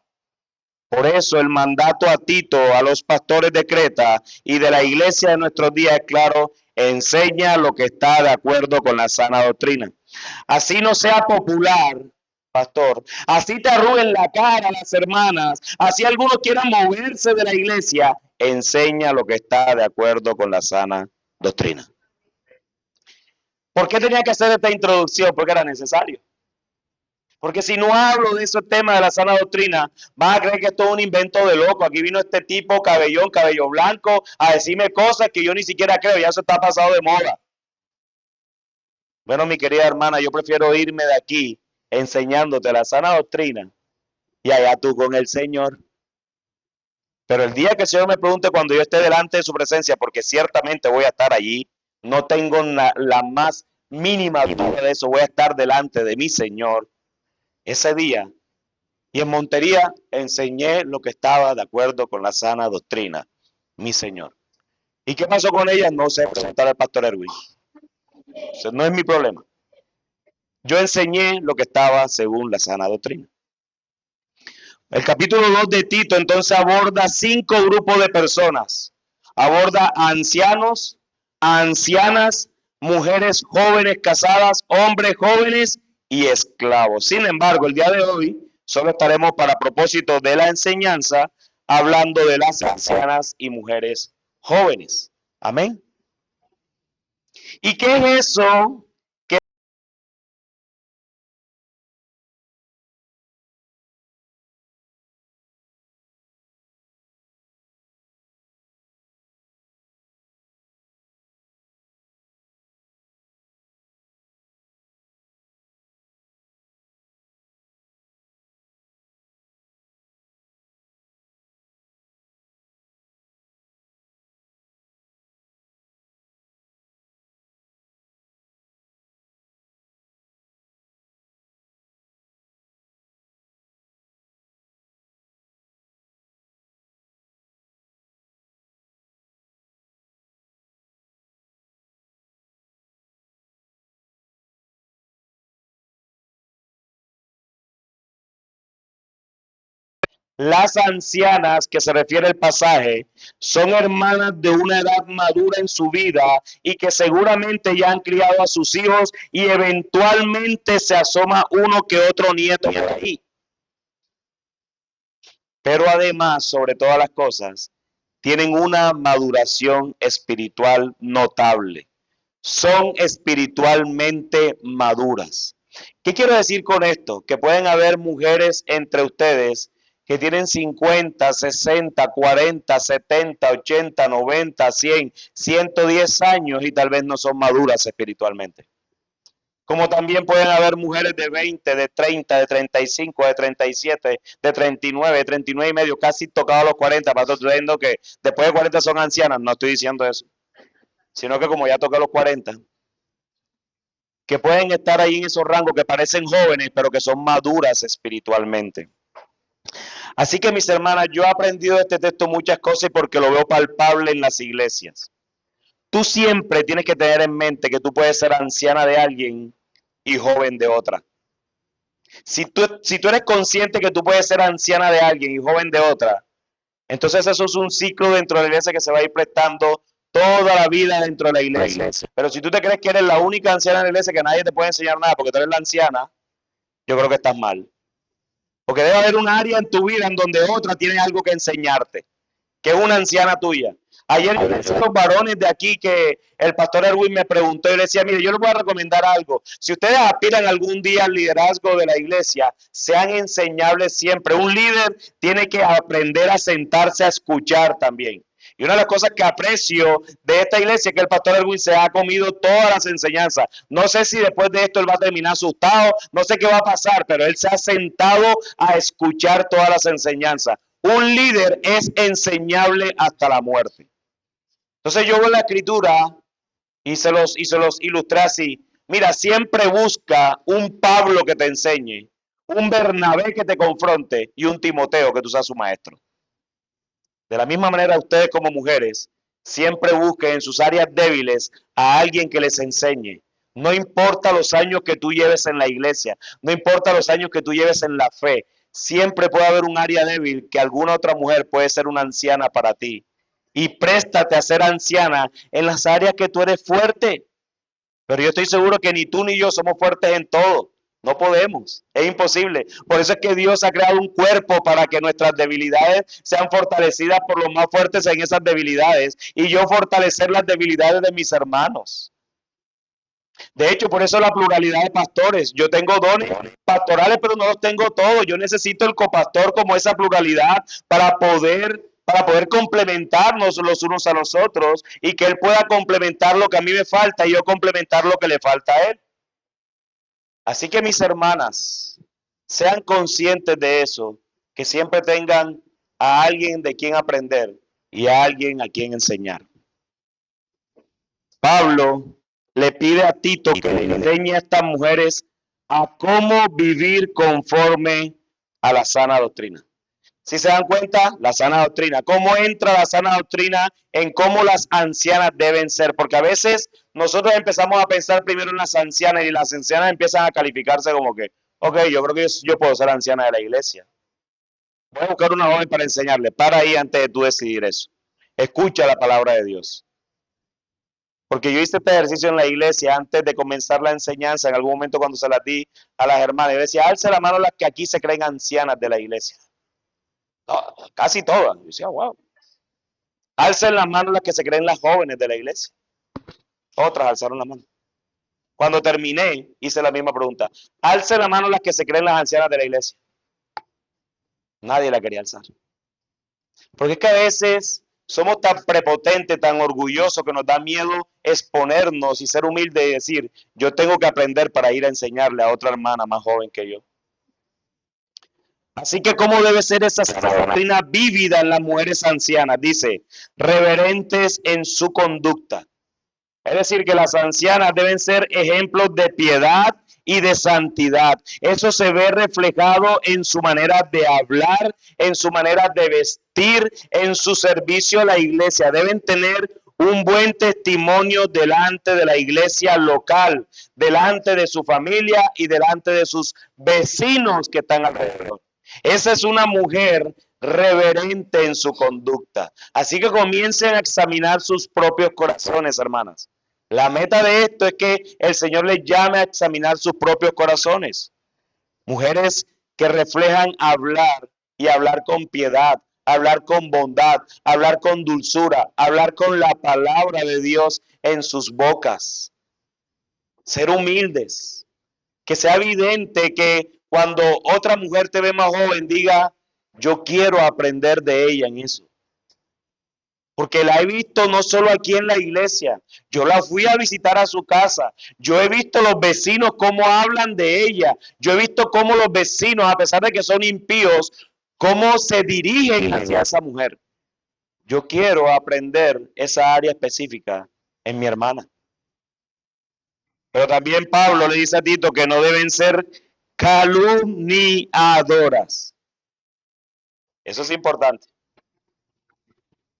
Por eso el mandato a Tito, a los pastores de Creta y de la iglesia de nuestros días es claro: enseña lo que está de acuerdo con la sana doctrina. Así no sea popular, pastor, así te arruguen la cara las hermanas, así algunos quieran moverse de la iglesia, enseña lo que está de acuerdo con la sana doctrina. ¿Por qué tenía que hacer esta introducción? Porque era necesario. Porque si no hablo de esos temas de la sana doctrina, van a creer que esto es un invento de loco. Aquí vino este tipo cabello blanco, a decirme cosas que yo ni siquiera creo, ya eso está pasado de moda. Bueno, mi querida hermana, yo prefiero irme de aquí enseñándote la sana doctrina y allá tú con el Señor. Pero el día que el Señor me pregunte cuando yo esté delante de su presencia, porque ciertamente voy a estar allí, no tengo la más mínima duda de eso, voy a estar delante de mi Señor ese día. Y en Montería enseñé lo que estaba de acuerdo con la sana doctrina, mi Señor. ¿Y qué pasó con ella? No sé, preguntar al pastor Erwin. O sea, no es mi problema. Yo enseñé lo que estaba según la sana doctrina. El capítulo 2 de Tito entonces aborda 5 grupos de personas. Aborda a ancianos, a ancianas, mujeres jóvenes casadas, hombres jóvenes y esclavos. Sin embargo, el día de hoy solo estaremos para propósito de la enseñanza hablando de las ancianas y mujeres jóvenes. Amén. ¿Y qué es eso? Las ancianas, que se refiere el pasaje, son hermanas de una edad madura en su vida y que seguramente ya han criado a sus hijos y eventualmente se asoma uno que otro nieto por ahí. Pero además, sobre todas las cosas, tienen una maduración espiritual notable. Son espiritualmente maduras. ¿Qué quiero decir con esto? Que pueden haber mujeres entre ustedes que tienen 50, 60, 40, 70, 80, 90, 100, 110 años y tal vez no son maduras espiritualmente. Como también pueden haber mujeres de 20, de 30, de 35, de 37, de 39, de 39 y medio, casi tocado a los 40. Para estoy diciendo que después de 40 son ancianas, no estoy diciendo eso. Sino que como ya toqué los 40, que pueden estar ahí en esos rangos que parecen jóvenes, pero que son maduras espiritualmente. Así que mis hermanas, yo he aprendido de este texto muchas cosas porque lo veo palpable en las iglesias. Tú siempre tienes que tener en mente que tú puedes ser anciana de alguien y joven de otra. Si tú eres consciente que tú puedes ser anciana de alguien y joven de otra, entonces eso es un ciclo dentro de la iglesia que se va a ir prestando toda la vida dentro de la iglesia. Pero si tú te crees que eres la única anciana de la iglesia que nadie te puede enseñar nada porque tú eres la anciana, yo creo que estás mal. Porque debe haber un área en tu vida en donde otra tiene algo que enseñarte, que es una anciana tuya. Ayer yo le decía a los varones de aquí que el pastor Erwin me preguntó y le decía, mire, yo les voy a recomendar algo. Si ustedes aspiran algún día al liderazgo de la iglesia, sean enseñables siempre. Un líder tiene que aprender a sentarse a escuchar también. Y una de las cosas que aprecio de esta iglesia es que el pastor Erwin se ha comido todas las enseñanzas. No sé si después de esto él va a terminar asustado, no sé qué va a pasar, pero él se ha sentado a escuchar todas las enseñanzas. Un líder es enseñable hasta la muerte. Entonces yo veo la escritura y se los ilustré así. Mira, siempre busca un Pablo que te enseñe, un Bernabé que te confronte y un Timoteo que tú seas su maestro. De la misma manera, ustedes como mujeres, siempre busquen en sus áreas débiles a alguien que les enseñe. No importa los años que tú lleves en la iglesia, no importa los años que tú lleves en la fe, siempre puede haber un área débil que alguna otra mujer puede ser una anciana para ti. Y préstate a ser anciana en las áreas que tú eres fuerte. Pero yo estoy seguro que ni tú ni yo somos fuertes en todo. No podemos, es imposible. Por eso es que Dios ha creado un cuerpo para que nuestras debilidades sean fortalecidas por los más fuertes en esas debilidades y yo fortalecer las debilidades de mis hermanos. De hecho, por eso la pluralidad de pastores. Yo tengo dones pastorales, pero no los tengo todos. Yo necesito el copastor como esa pluralidad para poder complementarnos los unos a los otros y que él pueda complementar lo que a mí me falta y yo complementar lo que le falta a él. Así que mis hermanas, sean conscientes de eso, que siempre tengan a alguien de quien aprender y a alguien a quien enseñar. Pablo le pide a Tito que le enseñe a estas mujeres a cómo vivir conforme a la sana doctrina. Si se dan cuenta, la sana doctrina, cómo entra la sana doctrina en cómo las ancianas deben ser, porque a veces nosotros empezamos a pensar primero en las ancianas y las ancianas empiezan a calificarse como que, ok, yo creo que yo puedo ser anciana de la iglesia. Voy a buscar una joven para enseñarle. Para ahí antes de tú decidir eso. Escucha la palabra de Dios. Porque yo hice este ejercicio en la iglesia antes de comenzar la enseñanza, en algún momento cuando se las di a las hermanas. Yo decía, alce la mano las que aquí se creen ancianas de la iglesia. No, casi todas. Yo decía, wow. Alcen la mano las que se creen las jóvenes de la iglesia. Otras alzaron la mano. Cuando terminé, hice la misma pregunta. Alcen la mano las que se creen las ancianas de la iglesia. Nadie la quería alzar. Porque es que a veces somos tan prepotentes, tan orgullosos que nos da miedo exponernos y ser humildes y decir, yo tengo que aprender para ir a enseñarle a otra hermana más joven que yo. Así que, ¿cómo debe ser esa doctrina vívida en las mujeres ancianas? Dice, reverentes en su conducta. Es decir, que las ancianas deben ser ejemplos de piedad y de santidad. Eso se ve reflejado en su manera de hablar, en su manera de vestir, en su servicio a la iglesia. Deben tener un buen testimonio delante de la iglesia local, delante de su familia y delante de sus vecinos que están alrededor. Esa es una mujer reverente en su conducta. Así que comiencen a examinar sus propios corazones, hermanas. La meta de esto es que el Señor les llame a examinar sus propios corazones. Mujeres que reflejan hablar y hablar con piedad, hablar con bondad, hablar con dulzura, hablar con la palabra de Dios en sus bocas. Ser humildes. Que sea evidente que cuando otra mujer te ve más joven, diga, yo quiero aprender de ella en eso. Porque la he visto no solo aquí en la iglesia, yo la fui a visitar a su casa, yo he visto los vecinos cómo hablan de ella, yo he visto cómo los vecinos, a pesar de que son impíos, cómo se dirigen hacia esa mujer. Yo quiero aprender esa área específica en mi hermana. Pero también Pablo le dice a Tito que no deben ser calumniadoras. Eso es importante.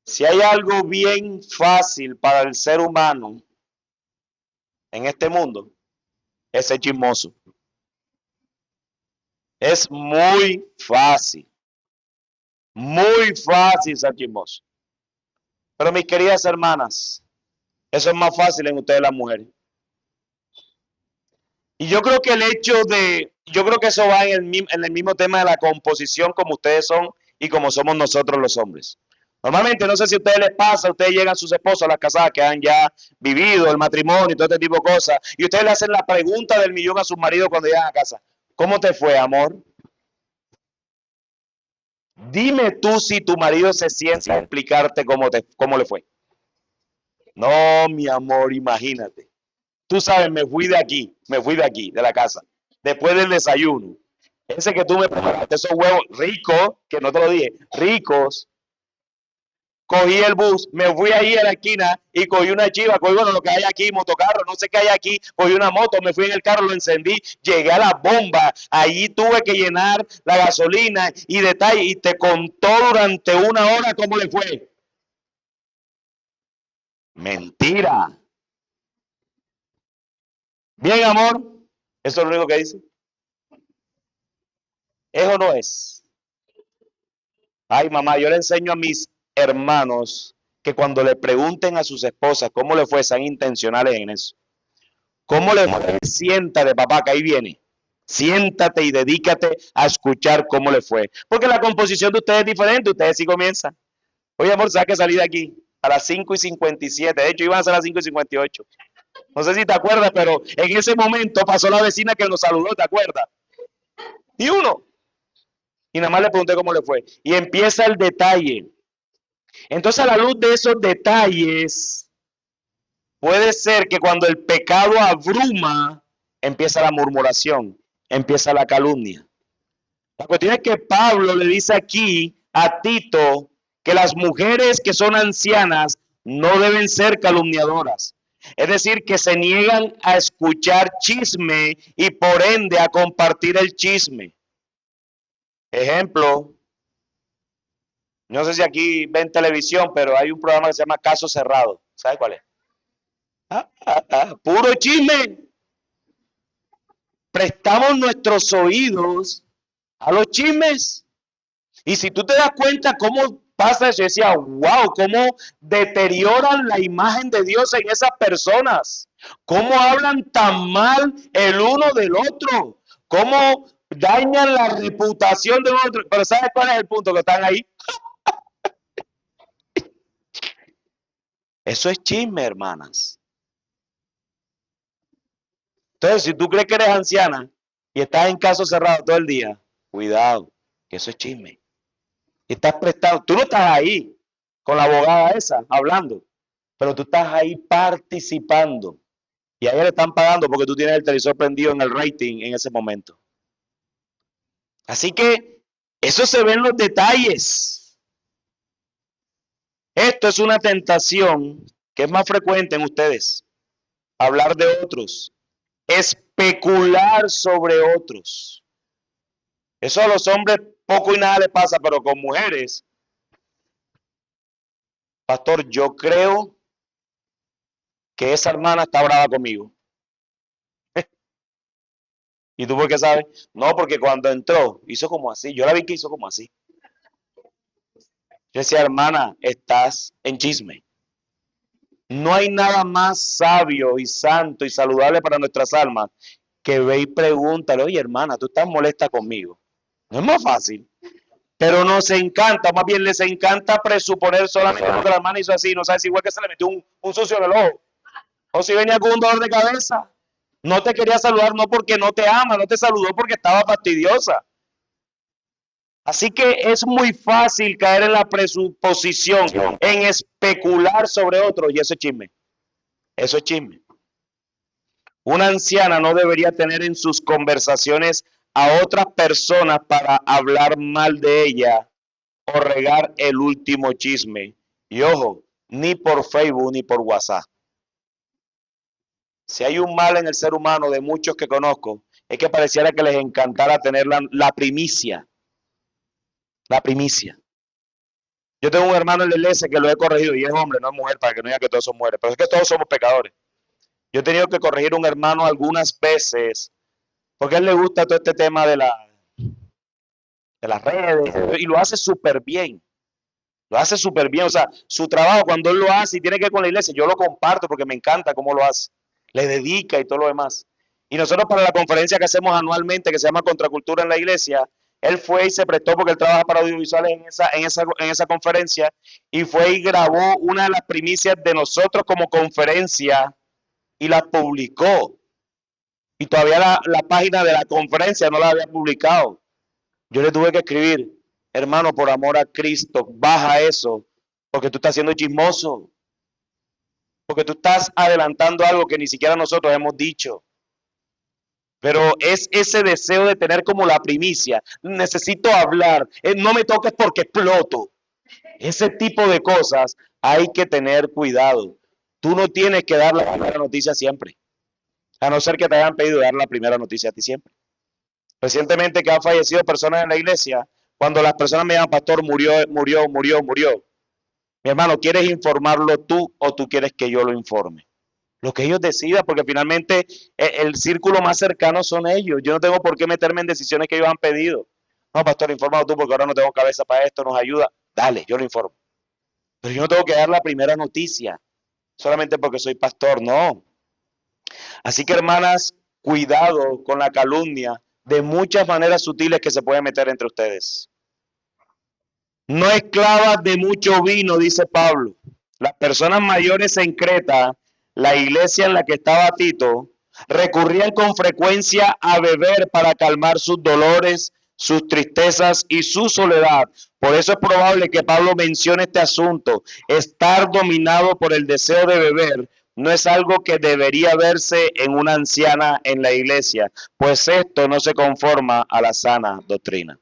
Si hay algo bien fácil para el ser humano en este mundo, es ser chismoso. Es muy fácil ser chismoso. Pero mis queridas hermanas, eso es más fácil en ustedes las mujeres. Y yo creo que yo creo que eso va en el mismo tema de la composición como ustedes son y como somos nosotros los hombres. Normalmente, no sé si a ustedes les pasa, ustedes llegan a sus esposos, a las casadas que han ya vivido el matrimonio y todo este tipo de cosas, y ustedes le hacen la pregunta del millón a sus maridos cuando llegan a casa. ¿Cómo te fue, amor? Dime tú si tu marido se siente a explicarte cómo le fue. No, mi amor, imagínate. Tú sabes, me fui de aquí, de la casa, después del desayuno. Ese que tú me preparaste, esos huevos ricos, que no te lo dije, ricos. Cogí el bus, me fui ahí a la esquina y cogí una chiva, cogí bueno, lo que hay aquí, motocarro, no sé qué hay aquí, cogí una moto, me fui en el carro, lo encendí, llegué a la bomba, allí tuve que llenar la gasolina y detalle, y te contó durante 1 hora cómo le fue. Mentira. Bien, amor, eso es lo único que dice. ¿Es o no es? Ay, mamá, yo le enseño a mis hermanos que cuando le pregunten a sus esposas cómo le fue, sean intencionales en eso. ¿Cómo le fue? Siéntate, papá, que ahí viene. Siéntate y dedícate a escuchar cómo le fue. Porque la composición de ustedes es diferente. Ustedes sí comienzan. Oye, amor, ¿sabes que salí de aquí? A las 5:57. De hecho, iban a ser a las 5:58. No sé si te acuerdas, pero en ese momento pasó la vecina que nos saludó, ¿te acuerdas? Y uno. Y nada más le pregunté cómo le fue. Y empieza el detalle. Entonces, a la luz de esos detalles, puede ser que cuando el pecado abruma, empieza la murmuración, empieza la calumnia. La cuestión es que Pablo le dice aquí a Tito que las mujeres que son ancianas no deben ser calumniadoras. Es decir, que se niegan a escuchar chisme y por ende a compartir el chisme. Ejemplo, no sé si aquí ven televisión, pero hay un programa que se llama Caso Cerrado. ¿Sabe cuál es? Puro chisme. Prestamos nuestros oídos a los chismes. Y si tú te das cuenta cómo pasa eso, yo decía, wow, cómo deterioran la imagen de Dios en esas personas. Cómo hablan tan mal el uno del otro. Cómo dañan la reputación del otro. Pero ¿sabes cuál es el punto? Que están ahí. Eso es chisme, hermanas. Entonces, si tú crees que eres anciana y estás en caso cerrado todo el día, cuidado, que eso es chisme. Y estás prestado, tú no estás ahí con la abogada esa hablando, pero tú estás ahí participando. Y a ella le están pagando porque tú tienes el televisor prendido en el rating en ese momento. Así que eso se ve en los detalles. Esto es una tentación que es más frecuente en ustedes. Hablar de otros. Especular sobre otros. Eso a los hombres poco y nada le pasa, pero con mujeres, pastor, yo creo que esa hermana está brava conmigo. ¿Y tú por qué sabes? No, porque cuando entró, hizo como así. Yo la vi que hizo como así. Yo decía, hermana, estás en chisme. No hay nada más sabio y santo y saludable para nuestras almas que ve y pregúntale, oye, hermana, tú estás molesta conmigo. No es más fácil. Pero nos encanta, más bien les encanta presuponer solamente porque la hermana hizo así, no sabes igual que se le metió un sucio en el ojo. O si venía con un dolor de cabeza. No te quería saludar no porque no te ama, no te saludó porque estaba fastidiosa. Así que es muy fácil caer en la presuposición, en especular sobre otros, y eso es chisme. Eso es chisme. Una anciana no debería tener en sus conversaciones a otras personas para hablar mal de ella o regar el último chisme. Y ojo, ni por Facebook ni por WhatsApp. Si hay un mal en el ser humano de muchos que conozco, es que pareciera que les encantara tener la primicia. La primicia. Yo tengo un hermano en la iglesia que lo he corregido, y es hombre, no es mujer, para que no diga que todos son mujeres, pero es que todos somos pecadores. Yo he tenido que corregir a un hermano algunas veces, porque a él le gusta todo este tema de las redes, y lo hace súper bien. Lo hace súper bien, o sea, su trabajo cuando él lo hace y tiene que ver con la iglesia, yo lo comparto porque me encanta cómo lo hace. Le dedica y todo lo demás. Y nosotros para la conferencia que hacemos anualmente, que se llama Contracultura en la Iglesia, él fue y se prestó porque él trabaja para audiovisuales en esa conferencia y fue y grabó una de las primicias de nosotros como conferencia y la publicó. Y todavía la página de la conferencia no la había publicado. Yo le tuve que escribir, hermano, por amor a Cristo, baja eso, porque tú estás siendo chismoso. Porque tú estás adelantando algo que ni siquiera nosotros hemos dicho. pero es ese deseo de tener como la primicia. Necesito hablar, no me toques porque exploto. Ese tipo de cosas hay que tener cuidado. Tú no tienes que dar la primera noticia siempre, a no ser que te hayan pedido dar la primera noticia a ti siempre. Recientemente que han fallecido personas en la iglesia, cuando las personas me llaman, pastor, murió. Mi hermano, ¿quieres informarlo tú o tú quieres que yo lo informe? Lo que ellos decidan, porque finalmente el círculo más cercano son ellos. Yo no tengo por qué meterme en decisiones que ellos han pedido. No, pastor, infórmalo tú porque ahora no tengo cabeza para esto, nos ayuda. Dale, yo lo informo. Pero yo no tengo que dar la primera noticia solamente porque soy pastor, no. Así que, hermanas, cuidado con la calumnia de muchas maneras sutiles que se pueden meter entre ustedes. No esclavas de mucho vino, dice Pablo. Las personas mayores en Creta, la iglesia en la que estaba Tito, recurrían con frecuencia a beber para calmar sus dolores, sus tristezas y su soledad. Por eso es probable que Pablo mencione este asunto. Estar dominado por el deseo de beber no es algo que debería verse en una anciana en la iglesia, pues esto no se conforma a la sana doctrina.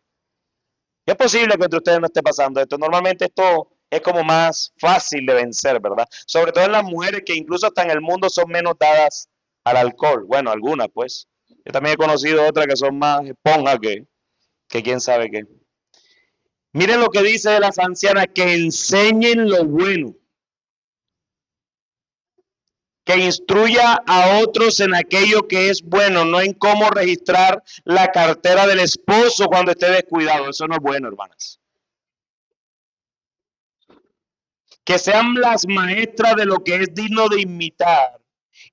Es posible que entre ustedes no esté pasando esto. Normalmente esto es como más fácil de vencer, ¿verdad? Sobre todo en las mujeres que incluso hasta en el mundo son menos dadas al alcohol. Bueno, algunas pues. Yo también he conocido otras que son más esponjas que quién sabe qué. Miren lo que dice de las ancianas, que enseñen lo bueno, que instruya a otros en aquello que es bueno, no en cómo registrar la cartera del esposo cuando esté descuidado. Eso no es bueno, hermanas. Que sean las maestras de lo que es digno de imitar,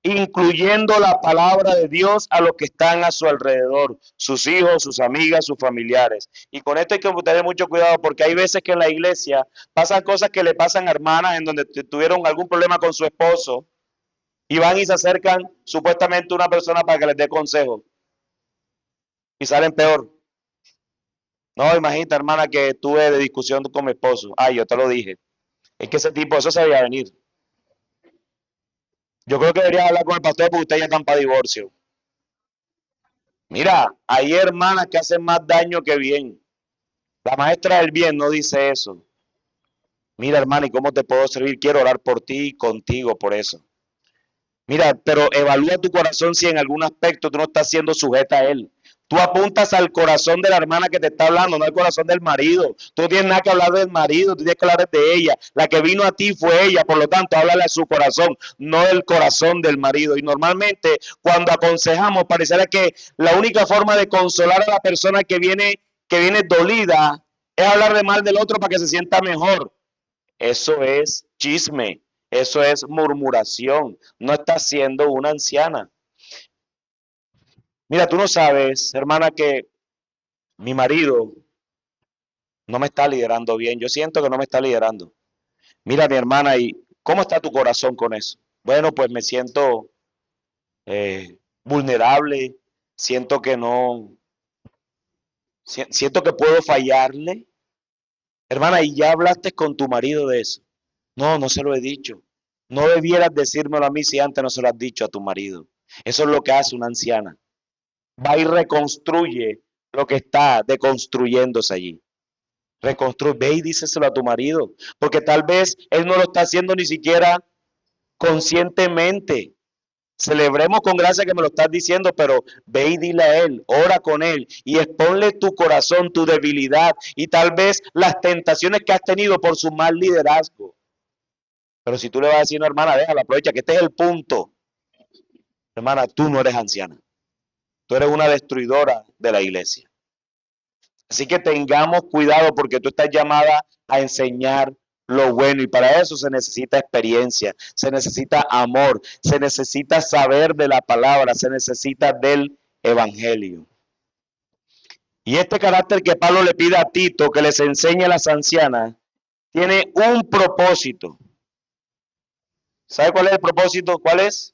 incluyendo la palabra de Dios a los que están a su alrededor, sus hijos, sus amigas, sus familiares. Y con esto hay que tener mucho cuidado porque hay veces que en la iglesia pasan cosas que le pasan a hermanas en donde tuvieron algún problema con su esposo y van y se acercan supuestamente a una persona para que les dé consejo y salen peor. No, imagínate, hermana, que tuve de discusión con mi esposo. Ay, yo te lo dije. Es que ese tipo, eso se veía venir. Yo creo que debería hablar con el pastor porque ustedes ya están para divorcio. Mira, hay hermanas que hacen más daño que bien. La maestra del bien no dice eso. Mira, hermana, ¿y cómo te puedo servir? Quiero orar por ti y contigo por eso. Mira, pero evalúa tu corazón si en algún aspecto tú no estás siendo sujeta a él. Tú apuntas al corazón de la hermana que te está hablando, no al corazón del marido. Tú no tienes nada que hablar del marido, tú tienes que hablar de ella. La que vino a ti fue ella, por lo tanto, háblale a su corazón, no del corazón del marido. Y normalmente, cuando aconsejamos, pareciera que la única forma de consolar a la persona que viene dolida es hablar de mal del otro para que se sienta mejor. Eso es chisme, eso es murmuración. No estás siendo una anciana. Mira, tú no sabes, hermana, que mi marido no me está liderando bien. Yo siento que no me está liderando. Mira, mi hermana, ¿y cómo está tu corazón con eso? Bueno, pues me siento vulnerable, siento que no, siento que puedo fallarle. Hermana, ¿y ya hablaste con tu marido de eso? No, no se lo he dicho. No debieras decírmelo a mí si antes no se lo has dicho a tu marido. Eso es lo que hace una anciana. Va y reconstruye lo que está deconstruyéndose allí. Reconstruye, ve y díselo a tu marido, porque tal vez él no lo está haciendo ni siquiera conscientemente. Celebremos con gracia que me lo estás diciendo, pero ve y dile a él, ora con él y exponle tu corazón, tu debilidad y tal vez las tentaciones que has tenido por su mal liderazgo. Pero si tú le vas a decir, no, hermana, déjala, aprovecha que este es el punto. Hermana, tú no eres anciana. Tú eres una destruidora de la iglesia. Así que tengamos cuidado porque tú estás llamada a enseñar lo bueno y para eso se necesita experiencia, se necesita amor, se necesita saber de la palabra, se necesita del evangelio. Y este carácter que Pablo le pide a Tito que les enseñe a las ancianas tiene un propósito. ¿Sabe cuál es el propósito? ¿Cuál es?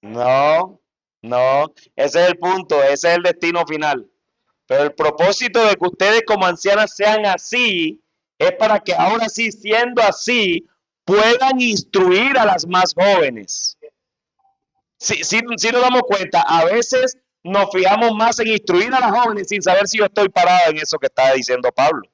No, ese es el punto, ese es el destino final. Pero el propósito de que ustedes como ancianas sean así es para que ahora sí, siendo así, puedan instruir a las más jóvenes. Si nos damos cuenta, a veces nos fijamos más en instruir a las jóvenes sin saber si yo estoy parado en eso que está diciendo Pablo.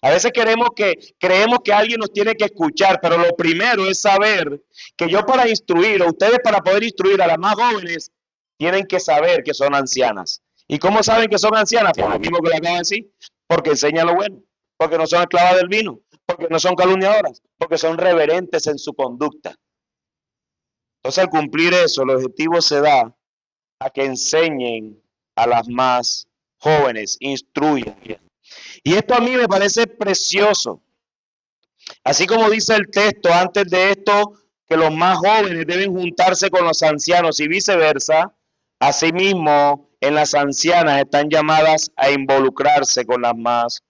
A veces creemos que alguien nos tiene que escuchar, pero lo primero es saber que yo para instruir, o ustedes para poder instruir a las más jóvenes, tienen que saber que son ancianas. ¿Y cómo saben que son ancianas? Por lo mismo que le acabo de decir, porque enseñan lo bueno, porque no son esclavas del vino, porque no son calumniadoras, porque son reverentes en su conducta. Entonces, al cumplir eso, el objetivo se da a que enseñen a las más jóvenes, instruyan. Y esto a mí me parece precioso. Así como dice el texto antes de esto, que los más jóvenes deben juntarse con los ancianos y viceversa, asimismo, en las ancianas están llamadas a involucrarse con las más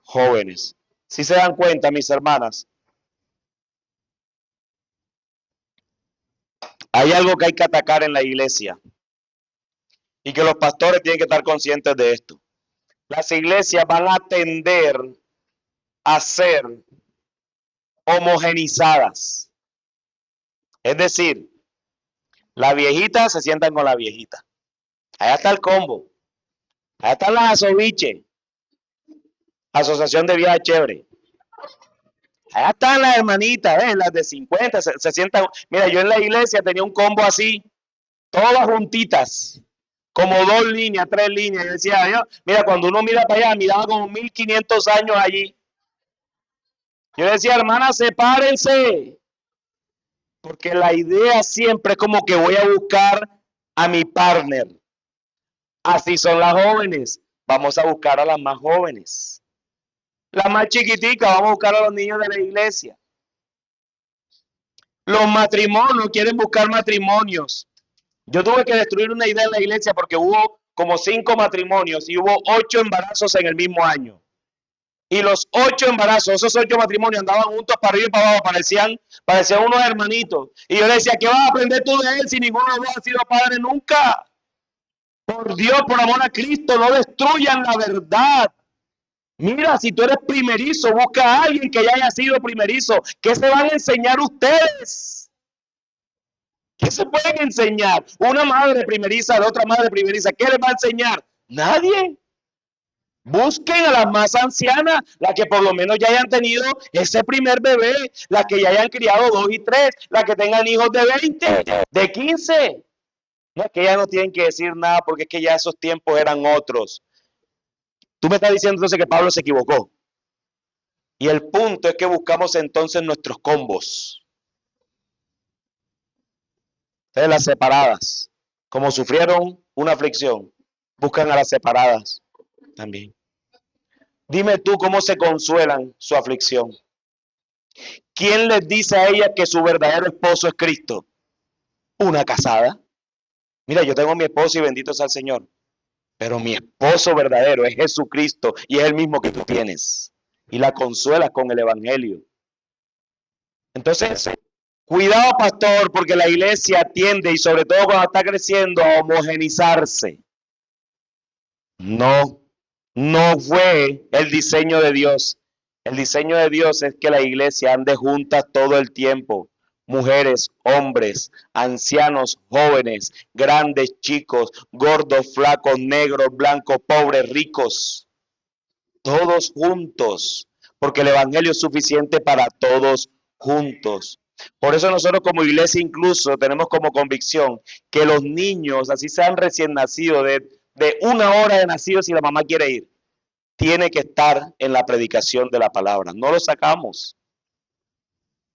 jóvenes. Si se dan cuenta, mis hermanas, hay algo que hay que atacar en la iglesia y que los pastores tienen que estar conscientes de esto. Las iglesias van a tender a ser homogenizadas. Es decir, las viejitas se sientan con la viejita. Allá está el combo. Allá están las asobiches. Asociación de Viejas Chévere. Allá están las hermanitas, las de 50, se sientan. Mira, yo en la iglesia tenía un combo así, todas juntitas, como 2 líneas, 3 líneas. Yo decía, mira, cuando uno mira para allá, miraba como 1500 años allí. Yo decía, hermanas, sepárense. Porque la idea siempre es como que voy a buscar a mi partner. Así son las jóvenes. Vamos a buscar a las más jóvenes. Las más chiquiticas, vamos a buscar a los niños de la iglesia. Los matrimonios quieren buscar matrimonios. Yo tuve que destruir una idea en la iglesia porque hubo como 5 matrimonios y hubo 8 embarazos en el mismo año. Y los 8 embarazos, esos 8 matrimonios andaban juntos para arriba y para abajo, parecían unos hermanitos. Y yo le decía, ¿qué vas a aprender tú de él si ninguno de los dos ha sido padre nunca? Por Dios, por amor a Cristo, no destruyan la verdad. Mira, si tú eres primerizo, busca a alguien que ya haya sido primerizo. ¿Qué se van a enseñar ustedes? ¿Qué se pueden enseñar? Una madre primeriza, la otra madre primeriza, ¿qué les va a enseñar? Nadie. Busquen a las más ancianas, las que por lo menos ya hayan tenido ese primer bebé, las que ya hayan criado 2 y 3, las que tengan hijos de 20, de 15. No es que ya no tienen que decir nada porque es que ya esos tiempos eran otros. Tú me estás diciendo entonces que Pablo se equivocó. Y el punto es que buscamos entonces nuestros combos. Entonces las separadas, como sufrieron una aflicción, buscan a las separadas también. Dime tú cómo se consuelan su aflicción. ¿Quién les dice a ellas que su verdadero esposo es Cristo? Una casada. Mira, yo tengo a mi esposo y bendito sea el Señor. Pero mi esposo verdadero es Jesucristo y es el mismo que tú tienes. Y la consuelas con el evangelio. Entonces, cuidado, pastor, porque la iglesia tiende, y sobre todo cuando está creciendo, a homogenizarse. No fue el diseño de Dios. El diseño de Dios es que la iglesia ande juntas todo el tiempo. Mujeres, hombres, ancianos, jóvenes, grandes, chicos, gordos, flacos, negros, blancos, pobres, ricos. Todos juntos, porque el evangelio es suficiente para todos juntos. Por eso nosotros como iglesia incluso tenemos como convicción que los niños, así sean recién nacidos, de 1 hora de nacido, si la mamá quiere ir, tiene que estar en la predicación de la palabra. No lo sacamos.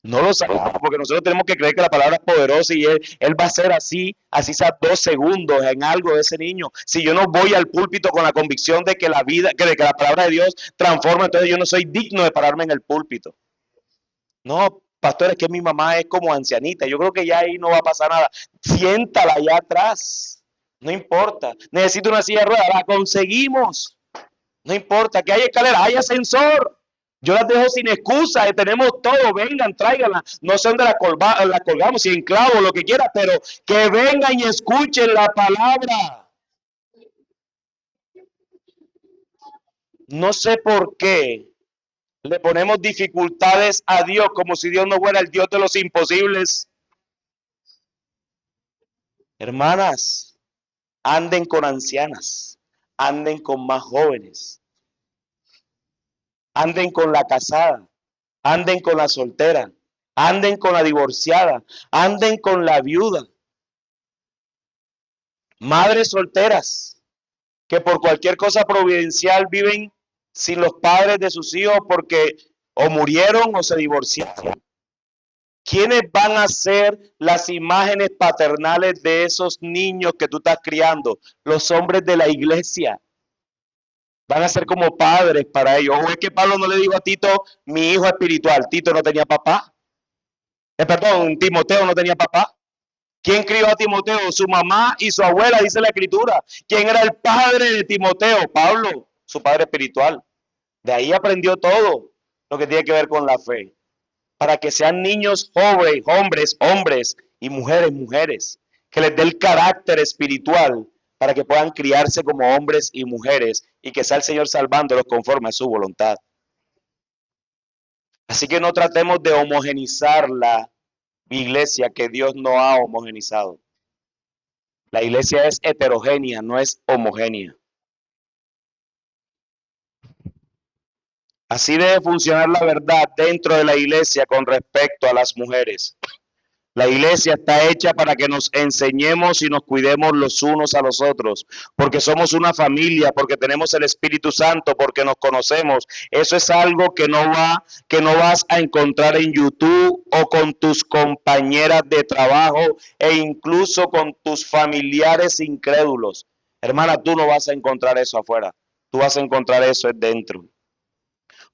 No lo sacamos porque nosotros tenemos que creer que la palabra es poderosa y él va a ser así sea 2 segundos en algo de ese niño. Si yo no voy al púlpito con la convicción de que la palabra de Dios transforma, entonces yo no soy digno de pararme en el púlpito. No, pastor, es que mi mamá es como ancianita. Yo creo que ya ahí no va a pasar nada. Siéntala allá atrás. No importa. Necesito una silla de ruedas. La conseguimos. No importa. Que haya escalera, hay ascensor. Yo las dejo sin excusa. Tenemos todo. Vengan, tráiganla. No sé dónde la colgamos, si en clavo, lo que quiera, pero que vengan y escuchen la palabra. No sé por qué le ponemos dificultades a Dios como si Dios no fuera el Dios de los imposibles. Hermanas, anden con ancianas, anden con más jóvenes, anden con la casada, anden con la soltera, anden con la divorciada, anden con la viuda. Madres solteras que por cualquier cosa providencial viven sin los padres de sus hijos porque o murieron o se divorciaron. ¿Quiénes van a ser las imágenes paternales de esos niños que tú estás criando? Los hombres de la iglesia. Van a ser como padres para ellos. ¿O es que Pablo no le dijo a Tito, mi hijo espiritual? Tito no tenía papá. Perdón, Timoteo no tenía papá. ¿Quién crió a Timoteo? Su mamá y su abuela, dice la escritura. ¿Quién era el padre de Timoteo? Pablo, su padre espiritual. De ahí aprendió todo lo que tiene que ver con la fe. Para que sean niños jóvenes, hombres y mujeres, que les dé el carácter espiritual para que puedan criarse como hombres y mujeres y que sea el Señor salvándolos conforme a su voluntad. Así que no tratemos de homogenizar la iglesia que Dios no ha homogenizado. La iglesia es heterogénea, no es homogénea. Así debe funcionar la verdad dentro de la iglesia con respecto a las mujeres. La iglesia está hecha para que nos enseñemos y nos cuidemos los unos a los otros, porque somos una familia, porque tenemos el Espíritu Santo, porque nos conocemos. Eso es algo que no vas a encontrar en YouTube o con tus compañeras de trabajo e incluso con tus familiares incrédulos. Hermana, tú no vas a encontrar eso afuera. Tú vas a encontrar eso dentro.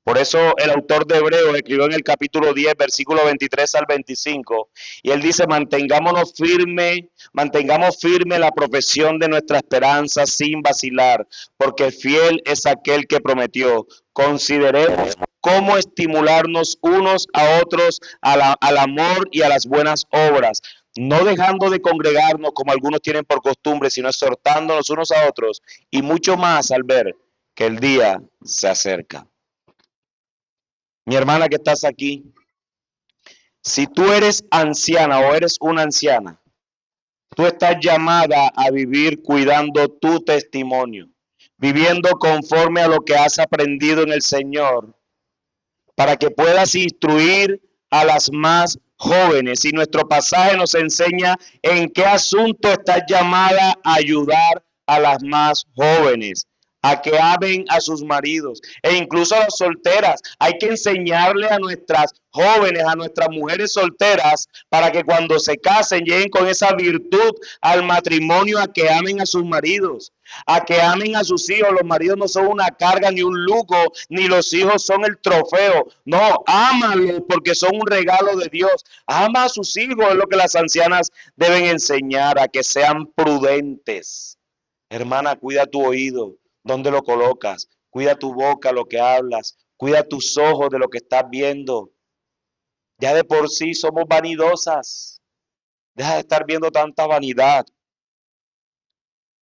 Por eso el autor de Hebreos escribió en el capítulo 10, versículo 23 al 25, y él dice, mantengamos firme la profesión de nuestra esperanza sin vacilar, porque fiel es aquel que prometió. Consideremos cómo estimularnos unos a otros al amor y a las buenas obras, no dejando de congregarnos como algunos tienen por costumbre, sino exhortándonos unos a otros, y mucho más al ver que el día se acerca. Mi hermana que estás aquí, si tú eres anciana o eres una anciana, tú estás llamada a vivir cuidando tu testimonio, viviendo conforme a lo que has aprendido en el Señor, para que puedas instruir a las más jóvenes. Y nuestro pasaje nos enseña en qué asunto estás llamada a ayudar a las más jóvenes, a que amen a sus maridos e incluso a las solteras. Hay que enseñarle a nuestras jóvenes, a nuestras mujeres solteras, para que cuando se casen lleguen con esa virtud al matrimonio, a que amen a sus maridos, a que amen a sus hijos. Los maridos no son una carga ni un lujo, ni los hijos son el trofeo. No, ámalos porque son un regalo de Dios. Ama a sus hijos, es lo que las ancianas deben enseñar, a que sean prudentes. Hermana, cuida tu oído, dónde lo colocas, cuida tu boca, lo que hablas, cuida tus ojos de lo que estás viendo. Ya de por sí somos vanidosas. Deja de estar viendo tanta vanidad.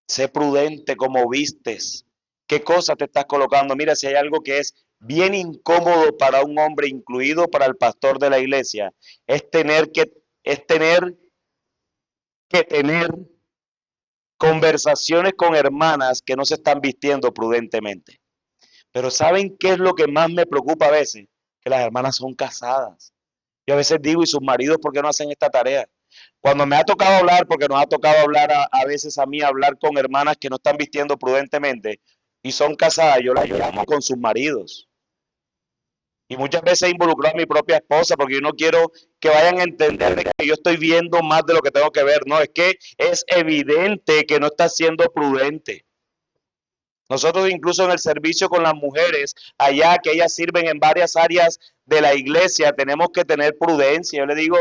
Sé prudente como vistes. ¿Qué cosa te estás colocando? Mira, si hay algo que es bien incómodo para un hombre, incluido para el pastor de la iglesia, es tener que tener conversaciones con hermanas que no se están vistiendo prudentemente. Pero ¿saben qué es lo que más me preocupa a veces? Que las hermanas son casadas. Yo a veces digo, ¿y sus maridos por qué no hacen esta tarea? Cuando me ha tocado hablar, porque nos ha tocado hablar a veces a mí, hablar con hermanas que no están vistiendo prudentemente y son casadas, yo las llamo con sus maridos. Y muchas veces involucro a mi propia esposa porque yo no quiero que vayan a entender que yo estoy viendo más de lo que tengo que ver. No, es que es evidente que no está siendo prudente. Nosotros incluso en el servicio con las mujeres, allá que ellas sirven en varias áreas de la iglesia, tenemos que tener prudencia. Yo le digo,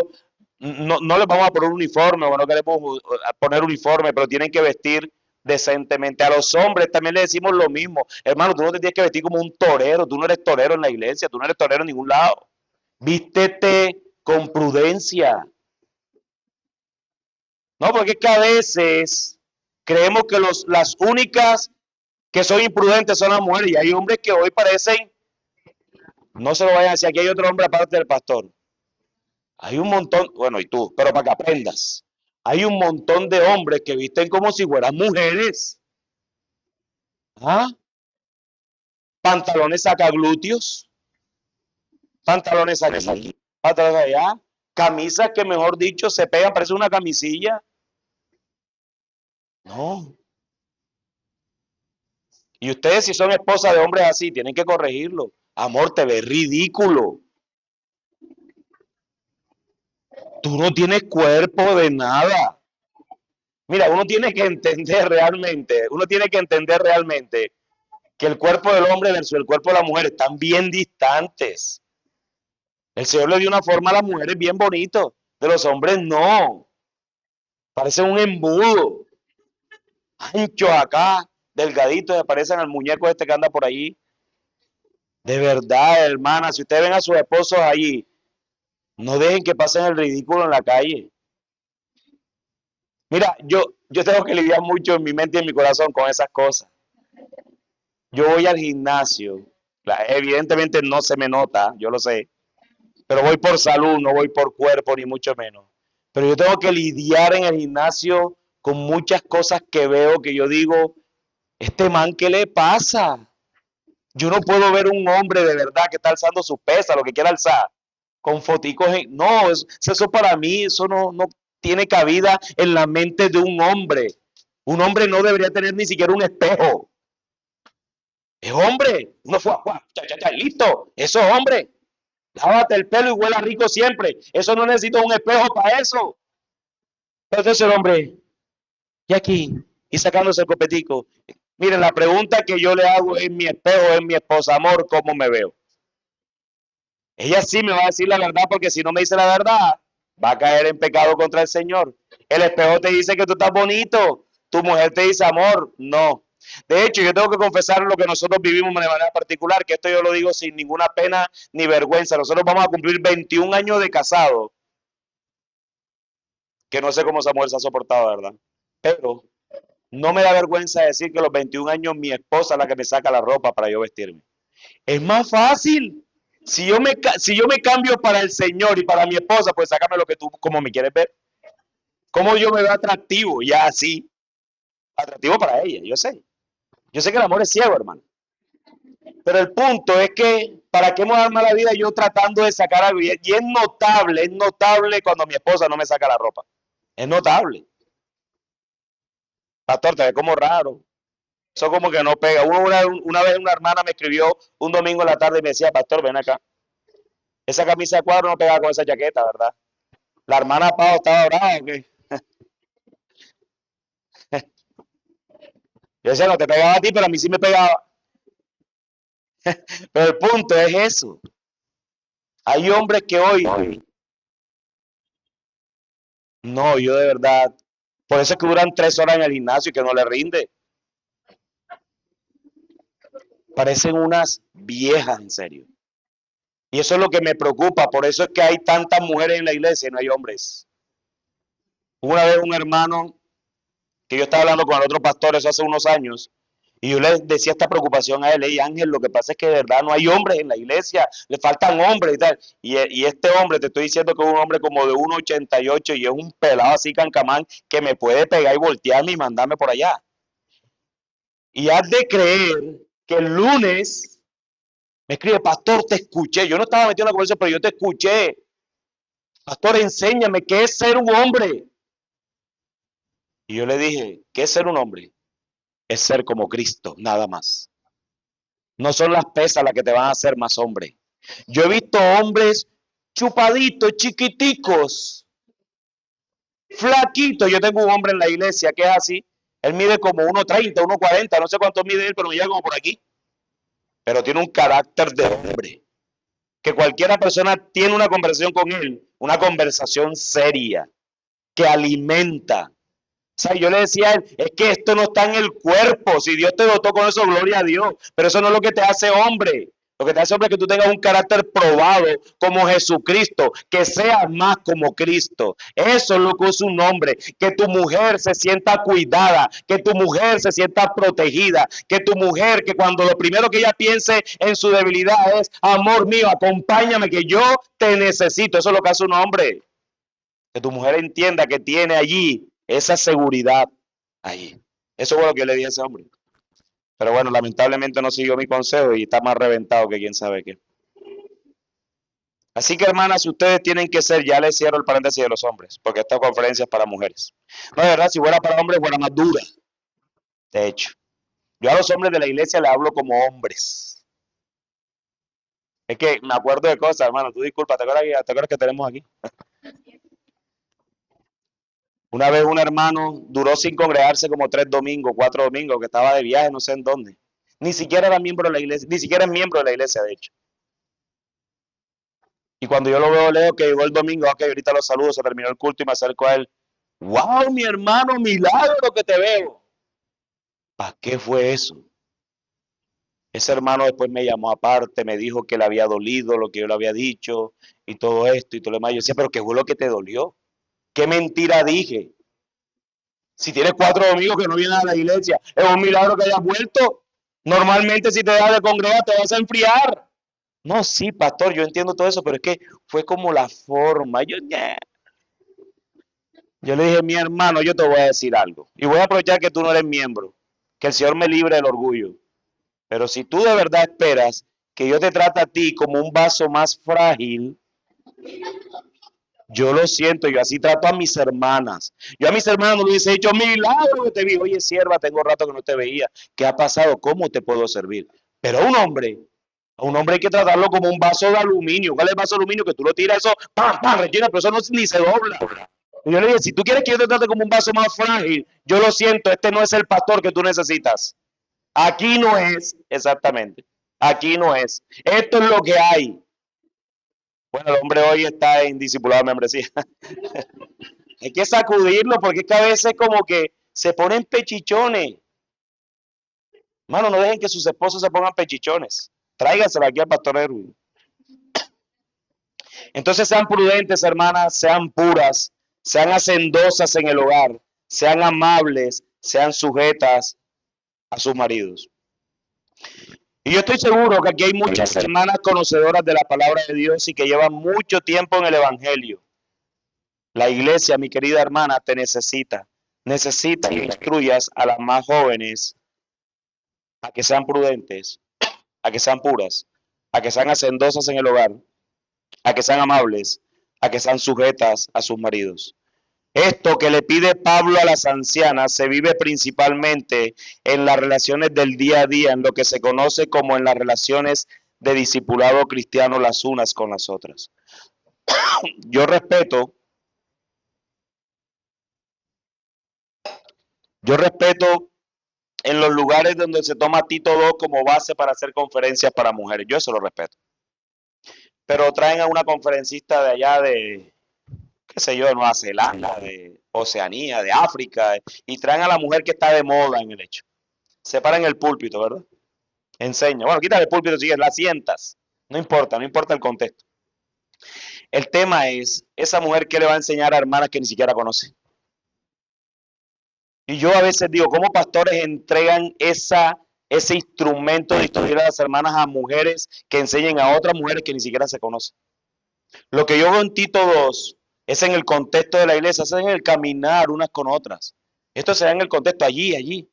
no les vamos a poner uniforme, o no queremos poner uniforme, pero tienen que vestir decentemente. A los hombres también le decimos lo mismo. Hermano, tú no te tienes que vestir como un torero, tú no eres torero en la iglesia, tú no eres torero en ningún lado. Vístete con prudencia. No, porque es que a veces creemos que las únicas que son imprudentes son las mujeres, y hay hombres que hoy parecen, no se lo vayan a decir, aquí hay otro hombre aparte del pastor. Hay un montón, bueno, y tú, pero para que aprendas. Hay un montón de hombres que visten como si fueran mujeres. ¿Ah? Pantalones sacaglúteos, pantalones aquí, pantalones allá, camisas que mejor dicho se pegan, parece una camisilla. No. Y ustedes si son esposas de hombres así, tienen que corregirlo. Amor, te ves ridículo. Tú no tienes cuerpo de nada. Mira, uno tiene que entender realmente que el cuerpo del hombre versus el cuerpo de la mujer están bien distantes. El Señor le dio una forma a las mujeres bien bonito, de los hombres no. Parece un embudo. Anchos acá, delgaditos, se parecen al muñeco este que anda por allí. De verdad, hermana, si ustedes ven a sus esposos allí, no dejen que pasen el ridículo en la calle. Mira, yo tengo que lidiar mucho en mi mente y en mi corazón con esas cosas. Yo voy al gimnasio, evidentemente no se me nota, yo lo sé, pero voy por salud, no voy por cuerpo, ni mucho menos. Pero yo tengo que lidiar en el gimnasio con muchas cosas que veo que yo digo, este man, ¿qué le pasa? Yo no puedo ver un hombre de verdad que está alzando su pesa, lo que quiera alzar, con foticos. No, eso para mí, eso no tiene cabida en la mente de un hombre. Un hombre no debería tener ni siquiera un espejo. Es hombre. Uno fue, listo. Eso es hombre. Lávate el pelo y huela rico siempre. Eso no necesita un espejo para eso. Entonces el hombre, y aquí, y sacándose el copetico. Miren, la pregunta que yo le hago en mi espejo, en mi esposa, amor, ¿cómo me veo? Ella sí me va a decir la verdad, porque si no me dice la verdad, va a caer en pecado contra el Señor. El espejo te dice que tú estás bonito, tu mujer te dice amor, no. De hecho, yo tengo que confesar lo que nosotros vivimos de manera particular, que esto yo lo digo sin ninguna pena ni vergüenza. Nosotros vamos a cumplir 21 años de casado, que no sé cómo esa mujer se ha soportado, ¿verdad? Pero no me da vergüenza decir que a los 21 años mi esposa es la que me saca la ropa para yo vestirme. Es más fácil. Si yo me cambio para el Señor y para mi esposa, pues sácame lo que tú, como me quieres ver. Cómo yo me veo atractivo, ya así. Atractivo para ella, yo sé. Yo sé que el amor es ciego, hermano. Pero el punto es que, ¿para qué me voy a dar mala vida yo tratando de sacar algo? Y es notable cuando mi esposa no me saca la ropa. Es notable. Pastor, te ve como raro. Eso como que no pega. Una vez una hermana me escribió un domingo en la tarde y me decía, pastor, ven acá. Esa camisa de cuadro no pegaba con esa chaqueta, ¿verdad? La hermana Pau estaba brava, ¿o qué? Yo decía, no te pegaba a ti, pero a mí sí me pegaba. Pero el punto es eso. Hay hombres que hoy, no, yo de verdad, por eso es que duran 3 horas en el gimnasio y que no le rinde. Parecen unas viejas, en serio. Y eso es lo que me preocupa, por eso es que hay tantas mujeres en la iglesia y no hay hombres. Una vez un hermano, que yo estaba hablando con el otro pastor eso hace unos años, y yo le decía esta preocupación a él, y Ángel, lo que pasa es que de verdad no hay hombres en la iglesia, le faltan hombres y tal. Y este hombre, te estoy diciendo que es un hombre como de 1,88 y es un pelado así cancamán que me puede pegar y voltearme y mandarme por allá. Y has de creer que el lunes me escribe, pastor, te escuché. Yo no estaba metido en la conversación, pero yo te escuché. Pastor, enséñame qué es ser un hombre. Y yo le dije, ¿qué es ser un hombre? Es ser como Cristo, nada más. No son las pesas las que te van a hacer más hombre. Yo he visto hombres chupaditos, chiquiticos, flaquitos. Yo tengo un hombre en la iglesia que es así. Él mide como 1,30, 1,40, no sé cuánto mide él, pero me llega como por aquí. Pero tiene un carácter de hombre. Que cualquiera persona tiene una conversación con él, una conversación seria, que alimenta. O sea, yo le decía a él, es que esto no está en el cuerpo. Si Dios te dotó con eso, gloria a Dios. Pero eso no es lo que te hace hombre. Lo que te hace hombre es que tú tengas un carácter probado como Jesucristo, que seas más como Cristo. Eso es lo que es un hombre, que tu mujer se sienta cuidada, que tu mujer se sienta protegida, que tu mujer, que cuando lo primero que ella piense en su debilidad es, amor mío, acompáñame, que yo te necesito. Eso es lo que hace un hombre. Que tu mujer entienda que tiene allí esa seguridad allí. Eso fue lo que yo le dije a ese hombre. Pero bueno, lamentablemente no siguió mi consejo y está más reventado que quién sabe qué. Así que, hermanas, si ustedes tienen que ser, ya les cierro el paréntesis de los hombres, porque esta conferencia es para mujeres. No, de verdad, si fuera para hombres, fuera más dura. De hecho, yo a los hombres de la iglesia les hablo como hombres. Es que me acuerdo de cosas, hermano. Tú disculpa, ¿te acuerdas que tenemos aquí? Una vez un hermano duró sin congregarse como 3 domingos, 4 domingos, que estaba de viaje, no sé en dónde. Ni siquiera era miembro de la iglesia, ni siquiera es miembro de la iglesia, de hecho. Y cuando yo lo veo, leo que llegó el domingo, ok, ahorita lo saludo, se terminó el culto y me acerco a él. ¡Wow, mi hermano, milagro que te veo! ¿Para qué fue eso? Ese hermano después me llamó aparte, me dijo que le había dolido lo que yo le había dicho y todo esto y todo lo demás. Yo decía, pero ¿qué fue lo que te dolió? ¿Qué mentira dije? Si tienes 4 domingos que no vienes a la iglesia, es un milagro que hayas vuelto. Normalmente si te das de congregar te vas a enfriar. No, sí, pastor, yo entiendo todo eso, pero es que fue como la forma. Yo le dije, mi hermano, yo te voy a decir algo. Y voy a aprovechar que tú no eres miembro. Que el Señor me libre del orgullo. Pero si tú de verdad esperas que yo te trate a ti como un vaso más frágil, yo lo siento, yo así trato a mis hermanas. Yo a mis hermanas no les hubiese dicho, milagro que te vi. Oye, sierva, tengo rato que no te veía. ¿Qué ha pasado? ¿Cómo te puedo servir? Pero a un hombre hay que tratarlo como un vaso de aluminio. ¿Cuál es el vaso de aluminio? Que tú lo tiras, eso, ¡pam, pam! Rellena, pero eso no, ni se dobla. Y yo le dije, si tú quieres que yo te trate como un vaso más frágil, yo lo siento, este no es el pastor que tú necesitas. Aquí no es, exactamente. Aquí no es. Esto es lo que hay. Bueno, el hombre hoy está en discipulado de membresía. Hay que sacudirlo porque es que a veces como que se ponen pechichones. Mano, no dejen que sus esposos se pongan pechichones. Tráiganselo aquí al pastor Erwin. Entonces sean prudentes, hermanas, sean puras, sean hacendosas en el hogar, sean amables, sean sujetas a sus maridos. Y yo estoy seguro que aquí hay muchas hermanas conocedoras de la palabra de Dios y que llevan mucho tiempo en el Evangelio. La iglesia, mi querida hermana, te necesita. Necesita que instruyas a las más jóvenes a que sean prudentes, a que sean puras, a que sean hacendosas en el hogar, a que sean amables, a que sean sujetas a sus maridos. Esto que le pide Pablo a las ancianas se vive principalmente en las relaciones del día a día, en lo que se conoce como en las relaciones de discipulado cristiano las unas con las otras. Yo respeto en los lugares donde se toma Tito II como base para hacer conferencias para mujeres. Yo eso lo respeto. Pero traen a una conferencista de allá de, qué sé yo, de Nueva Zelanda, de Oceanía, de África, y traen a la mujer que está de moda en el hecho. Se para en el púlpito, ¿verdad? Enseña. Bueno, quítale el púlpito si la sientas. No importa, no importa el contexto. El tema es, esa mujer que le va a enseñar a hermanas que ni siquiera conoce. Y yo a veces digo, ¿cómo pastores entregan ese instrumento de instruir a las hermanas a mujeres que enseñen a otras mujeres que ni siquiera se conocen? Lo que yo veo en Tito 2 es en el contexto de la iglesia, es en el caminar unas con otras. Esto se da en el contexto allí.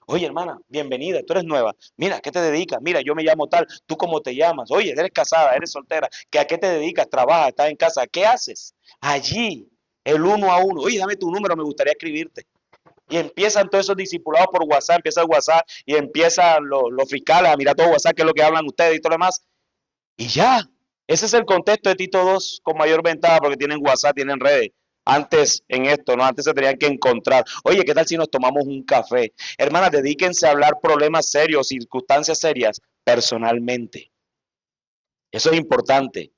Oye, hermana, bienvenida, tú eres nueva. Mira, ¿a qué te dedicas? Mira, yo me llamo tal, ¿tú cómo te llamas? Oye, eres casada, eres soltera. ¿A qué te dedicas? ¿Trabajas? ¿Estás en casa? ¿Qué haces? Allí, el uno a uno. Oye, dame tu número, me gustaría escribirte. Y empiezan todos esos discipulados por WhatsApp, empieza el WhatsApp y empiezan los fiscales a mirar todo WhatsApp, que es lo que hablan ustedes y todo lo demás. Y ya, ese es el contexto de Tito 2 con mayor ventaja porque tienen WhatsApp, tienen redes. Antes en esto, ¿no? Antes se tenían que encontrar. Oye, ¿qué tal si nos tomamos un café? Hermanas, dedíquense a hablar problemas serios, circunstancias serias, personalmente. Eso es importante.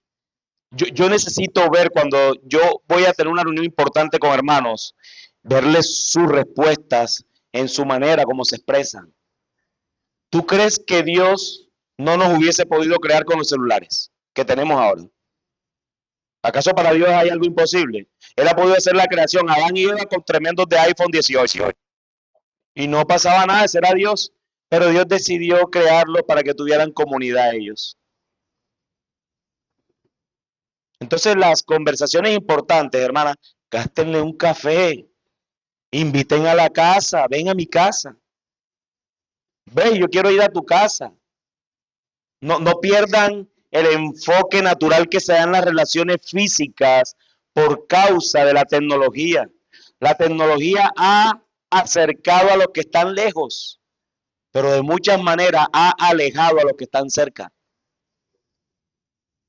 Yo necesito ver cuando yo voy a tener una reunión importante con hermanos, verles sus respuestas en su manera, como se expresan. ¿Tú crees que Dios no nos hubiese podido crear con los celulares que tenemos ahora? ¿Acaso para Dios hay algo imposible? Él ha podido hacer la creación, Adán y Eva con tremendos de iPhone 18. Y no pasaba nada, ese era Dios. Pero Dios decidió crearlo para que tuvieran comunidad ellos. Entonces las conversaciones importantes, hermana, gástenle un café, inviten a la casa, ven a mi casa. Ve, yo quiero ir a tu casa. No pierdan el enfoque natural que se da en las relaciones físicas por causa de la tecnología. La tecnología ha acercado a los que están lejos, pero de muchas maneras ha alejado a los que están cerca.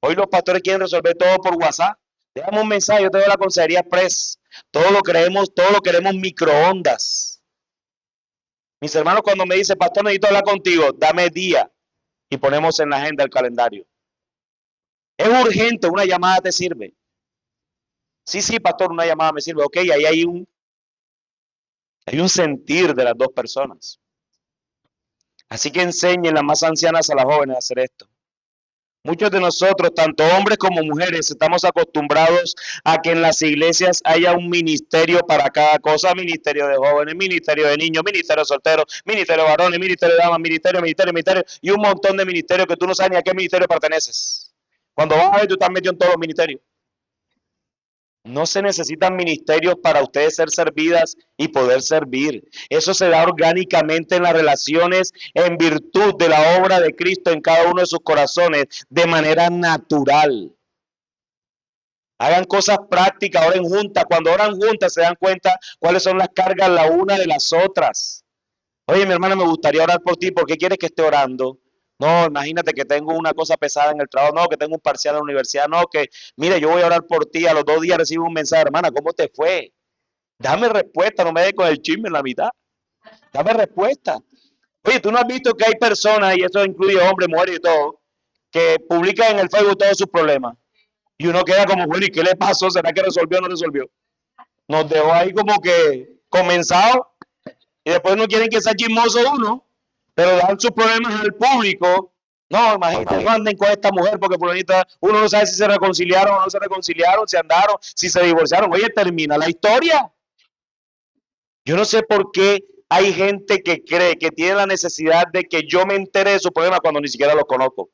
Hoy los pastores quieren resolver todo por WhatsApp. Déjame un mensaje, yo te doy la consejería express. Todo lo queremos microondas. Mis hermanos cuando me dicen, pastor, necesito hablar contigo, dame día y ponemos en la agenda el calendario. Es urgente, una llamada te sirve. Sí, pastor, una llamada me sirve. Ok, ahí hay un sentir de las dos personas. Así que enseñen las más ancianas a las jóvenes a hacer esto. Muchos de nosotros, tanto hombres como mujeres, estamos acostumbrados a que en las iglesias haya un ministerio para cada cosa, ministerio de jóvenes, ministerio de niños, ministerio de solteros, ministerio de varones, ministerio de damas, ministerio, y un montón de ministerios que tú no sabes ni a qué ministerio perteneces. Cuando vas a ver, tú estás metido en todos los ministerios. No se necesitan ministerios para ustedes ser servidas y poder servir. Eso se da orgánicamente en las relaciones en virtud de la obra de Cristo en cada uno de sus corazones de manera natural. Hagan cosas prácticas, oren juntas. Cuando oran juntas se dan cuenta cuáles son las cargas la una de las otras. Oye, mi hermana, me gustaría orar por ti. ¿Por qué quieres que esté orando? No, imagínate que tengo una cosa pesada en el trabajo, no, que tengo un parcial en la universidad, no, que mire, yo voy a orar por ti, a los 2 días recibo un mensaje, hermana, ¿cómo te fue? Dame respuesta, no me dejes con el chisme en la mitad. Dame respuesta. Oye, tú no has visto que hay personas, y eso incluye hombres, mujeres y todo, que publican en el Facebook todos sus problemas. Y uno queda como, bueno, ¿y qué le pasó? ¿Será que resolvió o no resolvió? Nos dejó ahí como que comenzado, y después no quieren que sea chismoso uno, pero dan sus problemas al público. No, imagínate, no anden con esta mujer porque uno no sabe si se reconciliaron o no se reconciliaron, si andaron, si se divorciaron. Oye, termina la historia. Yo no sé por qué hay gente que cree que tiene la necesidad de que yo me entere de su problema cuando ni siquiera los conozco.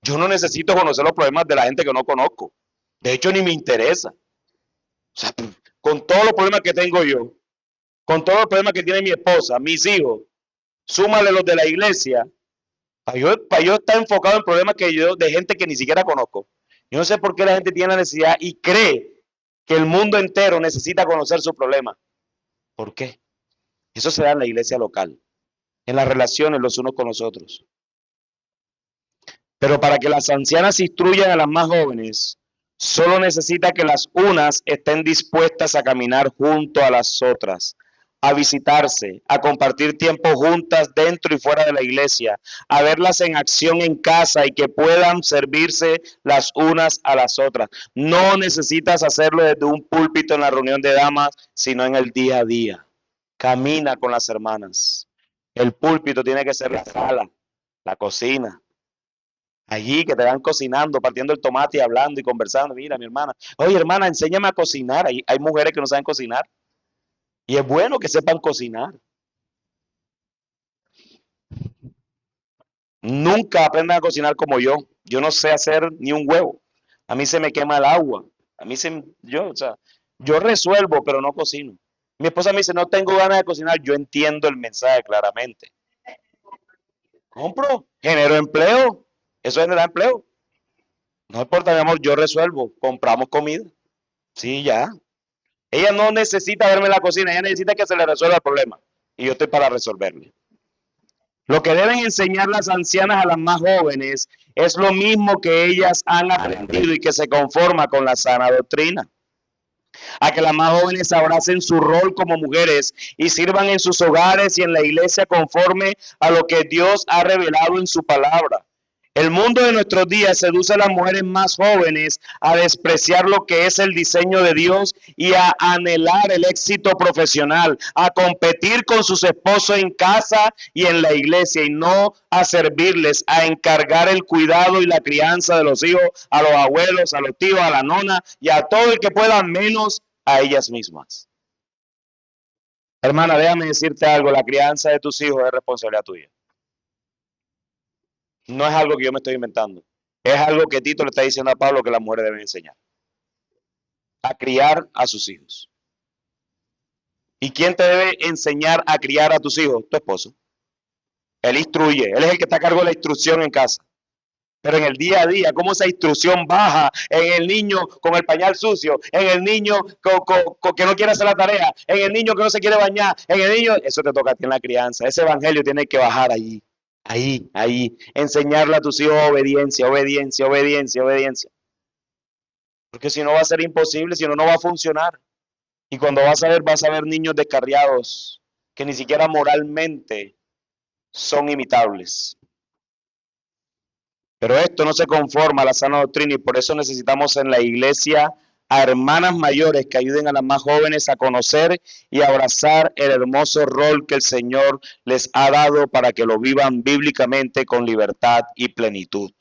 Yo no necesito conocer los problemas de la gente que no conozco. De hecho, ni me interesa. O sea, con todos los problemas que tengo yo, con todos los problemas que tiene mi esposa, mis hijos, súmale los de la iglesia, para yo estar enfocado en problemas de gente que ni siquiera conozco. Yo no sé por qué la gente tiene la necesidad y cree que el mundo entero necesita conocer su problema. ¿Por qué? Eso se da en la iglesia local, en las relaciones los unos con los otros. Pero para que las ancianas instruyan a las más jóvenes, solo necesita que las unas estén dispuestas a caminar junto a las otras, a visitarse, a compartir tiempo juntas dentro y fuera de la iglesia, a verlas en acción en casa y que puedan servirse las unas a las otras. No necesitas hacerlo desde un púlpito en la reunión de damas, sino en el día a día. Camina con las hermanas. El púlpito tiene que ser la sala, la cocina. Allí que te van cocinando, partiendo el tomate y hablando y conversando. Mira, mi hermana. Oye, hermana, enséñame a cocinar. Hay mujeres que no saben cocinar. Y es bueno que sepan cocinar. Nunca aprendan a cocinar como yo. Yo no sé hacer ni un huevo. A mí se me quema el agua. Yo resuelvo, pero no cocino. Mi esposa me dice, no tengo ganas de cocinar. Yo entiendo el mensaje claramente. Compro, genero empleo. Eso genera empleo. No importa, mi amor, yo resuelvo. Compramos comida. Sí, ya. Ella no necesita verme en la cocina, ella necesita que se le resuelva el problema. Y yo estoy para resolverle. Lo que deben enseñar las ancianas a las más jóvenes es lo mismo que ellas han aprendido y que se conforma con la sana doctrina. A que las más jóvenes abracen su rol como mujeres y sirvan en sus hogares y en la iglesia conforme a lo que Dios ha revelado en su palabra. El mundo de nuestros días seduce a las mujeres más jóvenes a despreciar lo que es el diseño de Dios y a anhelar el éxito profesional, a competir con sus esposos en casa y en la iglesia y no a servirles, a encargar el cuidado y la crianza de los hijos a los abuelos, a los tíos, a la nona y a todo el que pueda, menos a ellas mismas. Hermana, déjame decirte algo, la crianza de tus hijos es responsabilidad tuya. No es algo que yo me estoy inventando. es algo que Tito le está diciendo a Pablo que las mujeres deben enseñar. A criar a sus hijos. ¿Y quién te debe enseñar a criar a tus hijos? Tu esposo. Él instruye, él es el que está a cargo de la instrucción en casa. Pero en el día a día, ¿cómo esa instrucción baja en el niño con el pañal sucio? En el niño que no quiere hacer la tarea, en el niño que no se quiere bañar, en el niño... Eso te toca a ti en la crianza. Ese evangelio tiene que bajar allí, ahí. Enseñarle a tus hijos obediencia, obediencia, obediencia, obediencia. Porque si no va a ser imposible, si no, no va a funcionar. Y cuando vas a ver niños descarriados que ni siquiera moralmente son imitables. Pero esto no se conforma a la sana doctrina y por eso necesitamos en la iglesia a hermanas mayores que ayuden a las más jóvenes a conocer y abrazar el hermoso rol que el Señor les ha dado para que lo vivan bíblicamente con libertad y plenitud.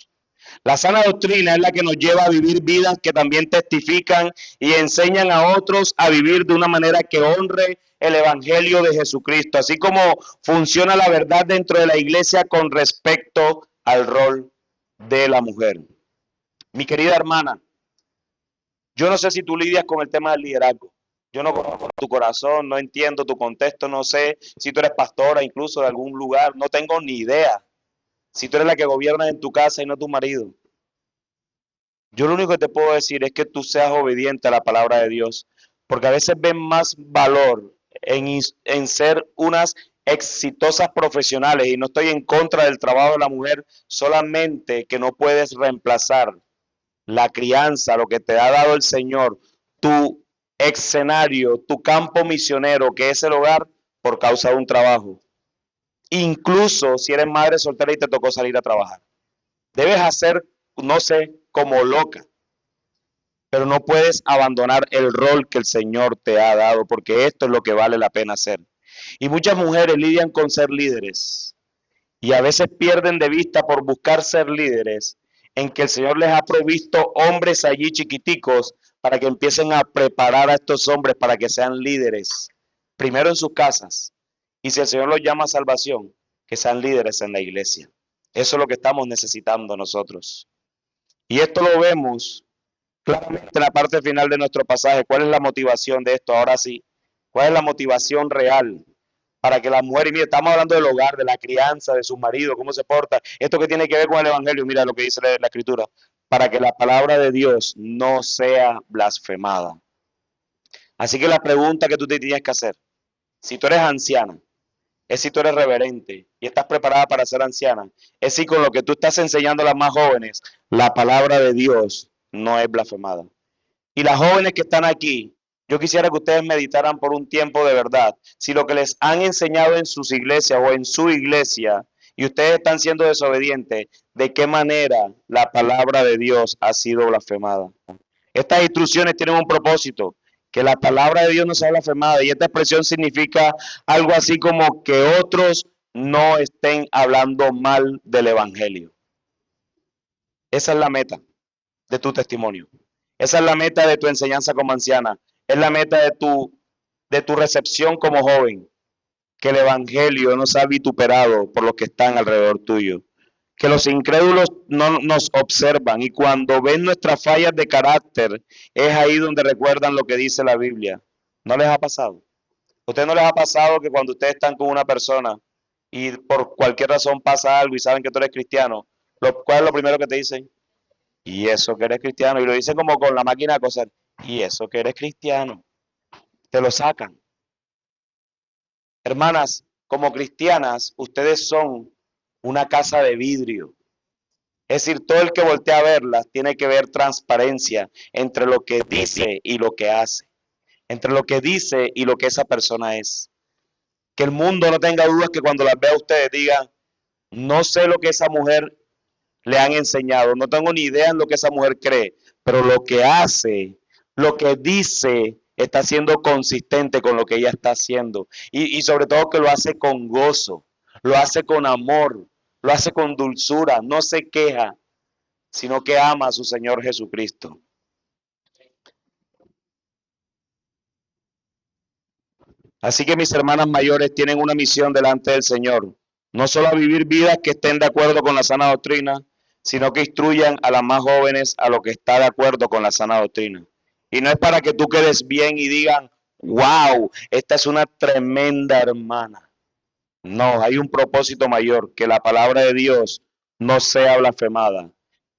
La sana doctrina es la que nos lleva a vivir vidas que también testifican y enseñan a otros a vivir de una manera que honre el evangelio de Jesucristo, así como funciona la verdad dentro de la iglesia con respecto al rol de la mujer. Mi querida hermana, yo no sé si tú lidias con el tema del liderazgo. Yo no conozco tu corazón, no entiendo tu contexto, no sé si tú eres pastora incluso de algún lugar, no tengo ni idea. Si tú eres la que gobierna en tu casa y no tu marido. Yo lo único que te puedo decir es que tú seas obediente a la palabra de Dios, porque a veces ven más valor en ser unas exitosas profesionales, y no estoy en contra del trabajo de la mujer, solamente que no puedes reemplazar la crianza, lo que te ha dado el Señor, tu escenario, tu campo misionero, que es el hogar, por causa de un trabajo. Incluso si eres madre soltera y te tocó salir a trabajar. Debes hacer, no sé, como loca, pero no puedes abandonar el rol que el Señor te ha dado, porque esto es lo que vale la pena hacer. Y muchas mujeres lidian con ser líderes y a veces pierden de vista por buscar ser líderes en que el Señor les ha provisto hombres allí chiquiticos para que empiecen a preparar a estos hombres para que sean líderes, primero en sus casas, y si el Señor los llama a salvación, que sean líderes en la iglesia. Eso es lo que estamos necesitando nosotros. Y esto lo vemos claramente en la parte final de nuestro pasaje. ¿Cuál es la motivación de esto? Ahora sí, ¿cuál es la motivación real para que las mujeres, mire, estamos hablando del hogar, de la crianza, de su marido, cómo se porta, esto que tiene que ver con el evangelio? Mira lo que dice la escritura, para que la palabra de Dios no sea blasfemada. Así que la pregunta que tú te tienes que hacer, si tú eres anciana, es si tú eres reverente y estás preparada para ser anciana, es si con lo que tú estás enseñando a las más jóvenes, la palabra de Dios no es blasfemada. Y las jóvenes que están aquí, yo quisiera que ustedes meditaran por un tiempo de verdad, si lo que les han enseñado en sus iglesias o en su iglesia, y ustedes están siendo desobedientes, ¿de qué manera la palabra de Dios ha sido blasfemada? Estas instrucciones tienen un propósito, que la palabra de Dios no sea blasfemada, y esta expresión significa algo así como que otros no estén hablando mal del evangelio. Esa es la meta de tu testimonio. Esa es la meta de tu enseñanza como anciana. Es la meta de tu recepción como joven. Que el evangelio no sea vituperado por los que están alrededor tuyo. Que los incrédulos no nos observan y cuando ven nuestras fallas de carácter, es ahí donde recuerdan lo que dice la Biblia. ¿No les ha pasado? ¿A ustedes no les ha pasado que cuando ustedes están con una persona y por cualquier razón pasa algo y saben que tú eres cristiano, ¿cuál es lo primero que te dicen? Y eso que eres cristiano. Y lo dicen como con la máquina de coser. Y eso que eres cristiano. Te lo sacan. Hermanas, como cristianas, ustedes son una casa de vidrio. Es decir, todo el que voltea a verlas tiene que ver transparencia entre lo que dice y lo que hace. Entre lo que dice y lo que esa persona es. Que el mundo no tenga dudas que cuando las vea ustedes digan, no sé lo que esa mujer le han enseñado, no tengo ni idea en lo que esa mujer cree, pero lo que hace, lo que dice, está siendo consistente con lo que ella está haciendo. Y sobre todo que lo hace con gozo, lo hace con amor, lo hace con dulzura, no se queja, sino que ama a su Señor Jesucristo. Así que mis hermanas mayores tienen una misión delante del Señor, no solo a vivir vidas que estén de acuerdo con la sana doctrina, sino que instruyan a las más jóvenes a lo que está de acuerdo con la sana doctrina. Y no es para que tú quedes bien y digan, wow, esta es una tremenda hermana. No, hay un propósito mayor, que la palabra de Dios no sea blasfemada,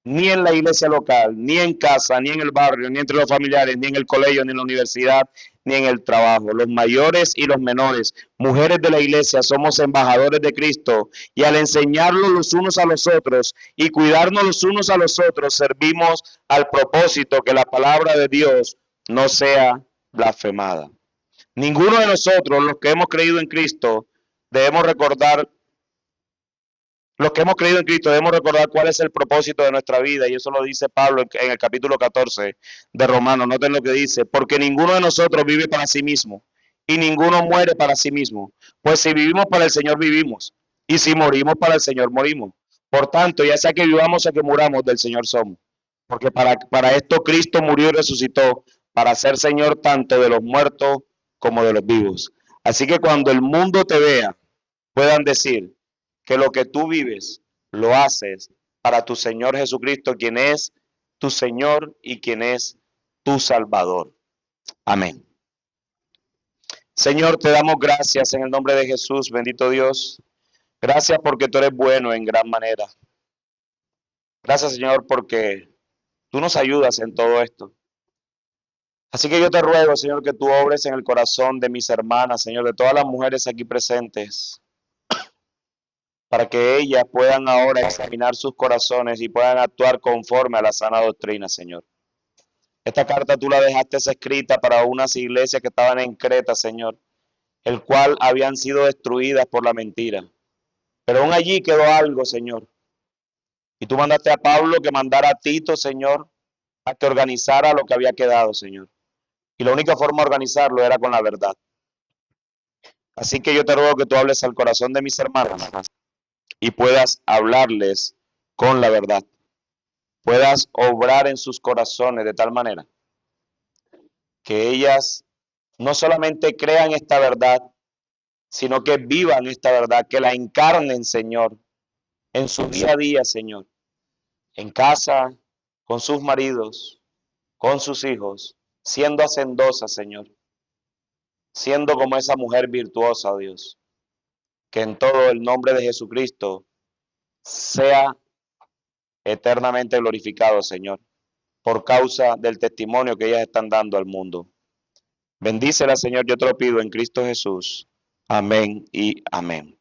ni en la iglesia local, ni en casa, ni en el barrio, ni entre los familiares, ni en el colegio, ni en la universidad, ni en el trabajo. Los mayores y los menores, mujeres de la iglesia, somos embajadores de Cristo, y al enseñarnos los unos a los otros y cuidarnos los unos a los otros, servimos al propósito que la palabra de Dios no sea blasfemada. Ninguno de nosotros, los que hemos creído en Cristo, debemos recordar cuál es el propósito de nuestra vida, y eso lo dice Pablo en el capítulo 14 de Romanos. Noten lo que dice: porque ninguno de nosotros vive para sí mismo, y ninguno muere para sí mismo. Pues si vivimos para el Señor, vivimos, y si morimos para el Señor, morimos. Por tanto, ya sea que vivamos o que muramos, del Señor somos. Porque para esto Cristo murió y resucitó, para ser Señor tanto de los muertos como de los vivos. Así que cuando el mundo te vea, puedan decir que lo que tú vives lo haces para tu Señor Jesucristo, quien es tu Señor y quien es tu Salvador. Amén. Señor, te damos gracias en el nombre de Jesús, bendito Dios. Gracias porque tú eres bueno en gran manera. Gracias, Señor, porque tú nos ayudas en todo esto. Así que yo te ruego, Señor, que tú obres en el corazón de mis hermanas, Señor, de todas las mujeres aquí presentes, para que ellas puedan ahora examinar sus corazones y puedan actuar conforme a la sana doctrina, Señor. Esta carta tú la dejaste escrita para unas iglesias que estaban en Creta, Señor, el cual habían sido destruidas por la mentira. Pero aún allí quedó algo, Señor. Y tú mandaste a Pablo que mandara a Tito, Señor, a que organizara lo que había quedado, Señor. Y la única forma de organizarlo era con la verdad. Así que yo te ruego que tú hables al corazón de mis hermanas y puedas hablarles con la verdad. Puedas obrar en sus corazones de tal manera que ellas no solamente crean esta verdad, sino que vivan esta verdad, que la encarnen, Señor, en su día a día, Señor, en casa, con sus maridos, con sus hijos, siendo hacendosas, Señor, siendo como esa mujer virtuosa, Dios, que en todo el nombre de Jesucristo sea eternamente glorificado, Señor, por causa del testimonio que ellas están dando al mundo. Bendícela, Señor, yo te lo pido en Cristo Jesús. Amén y amén.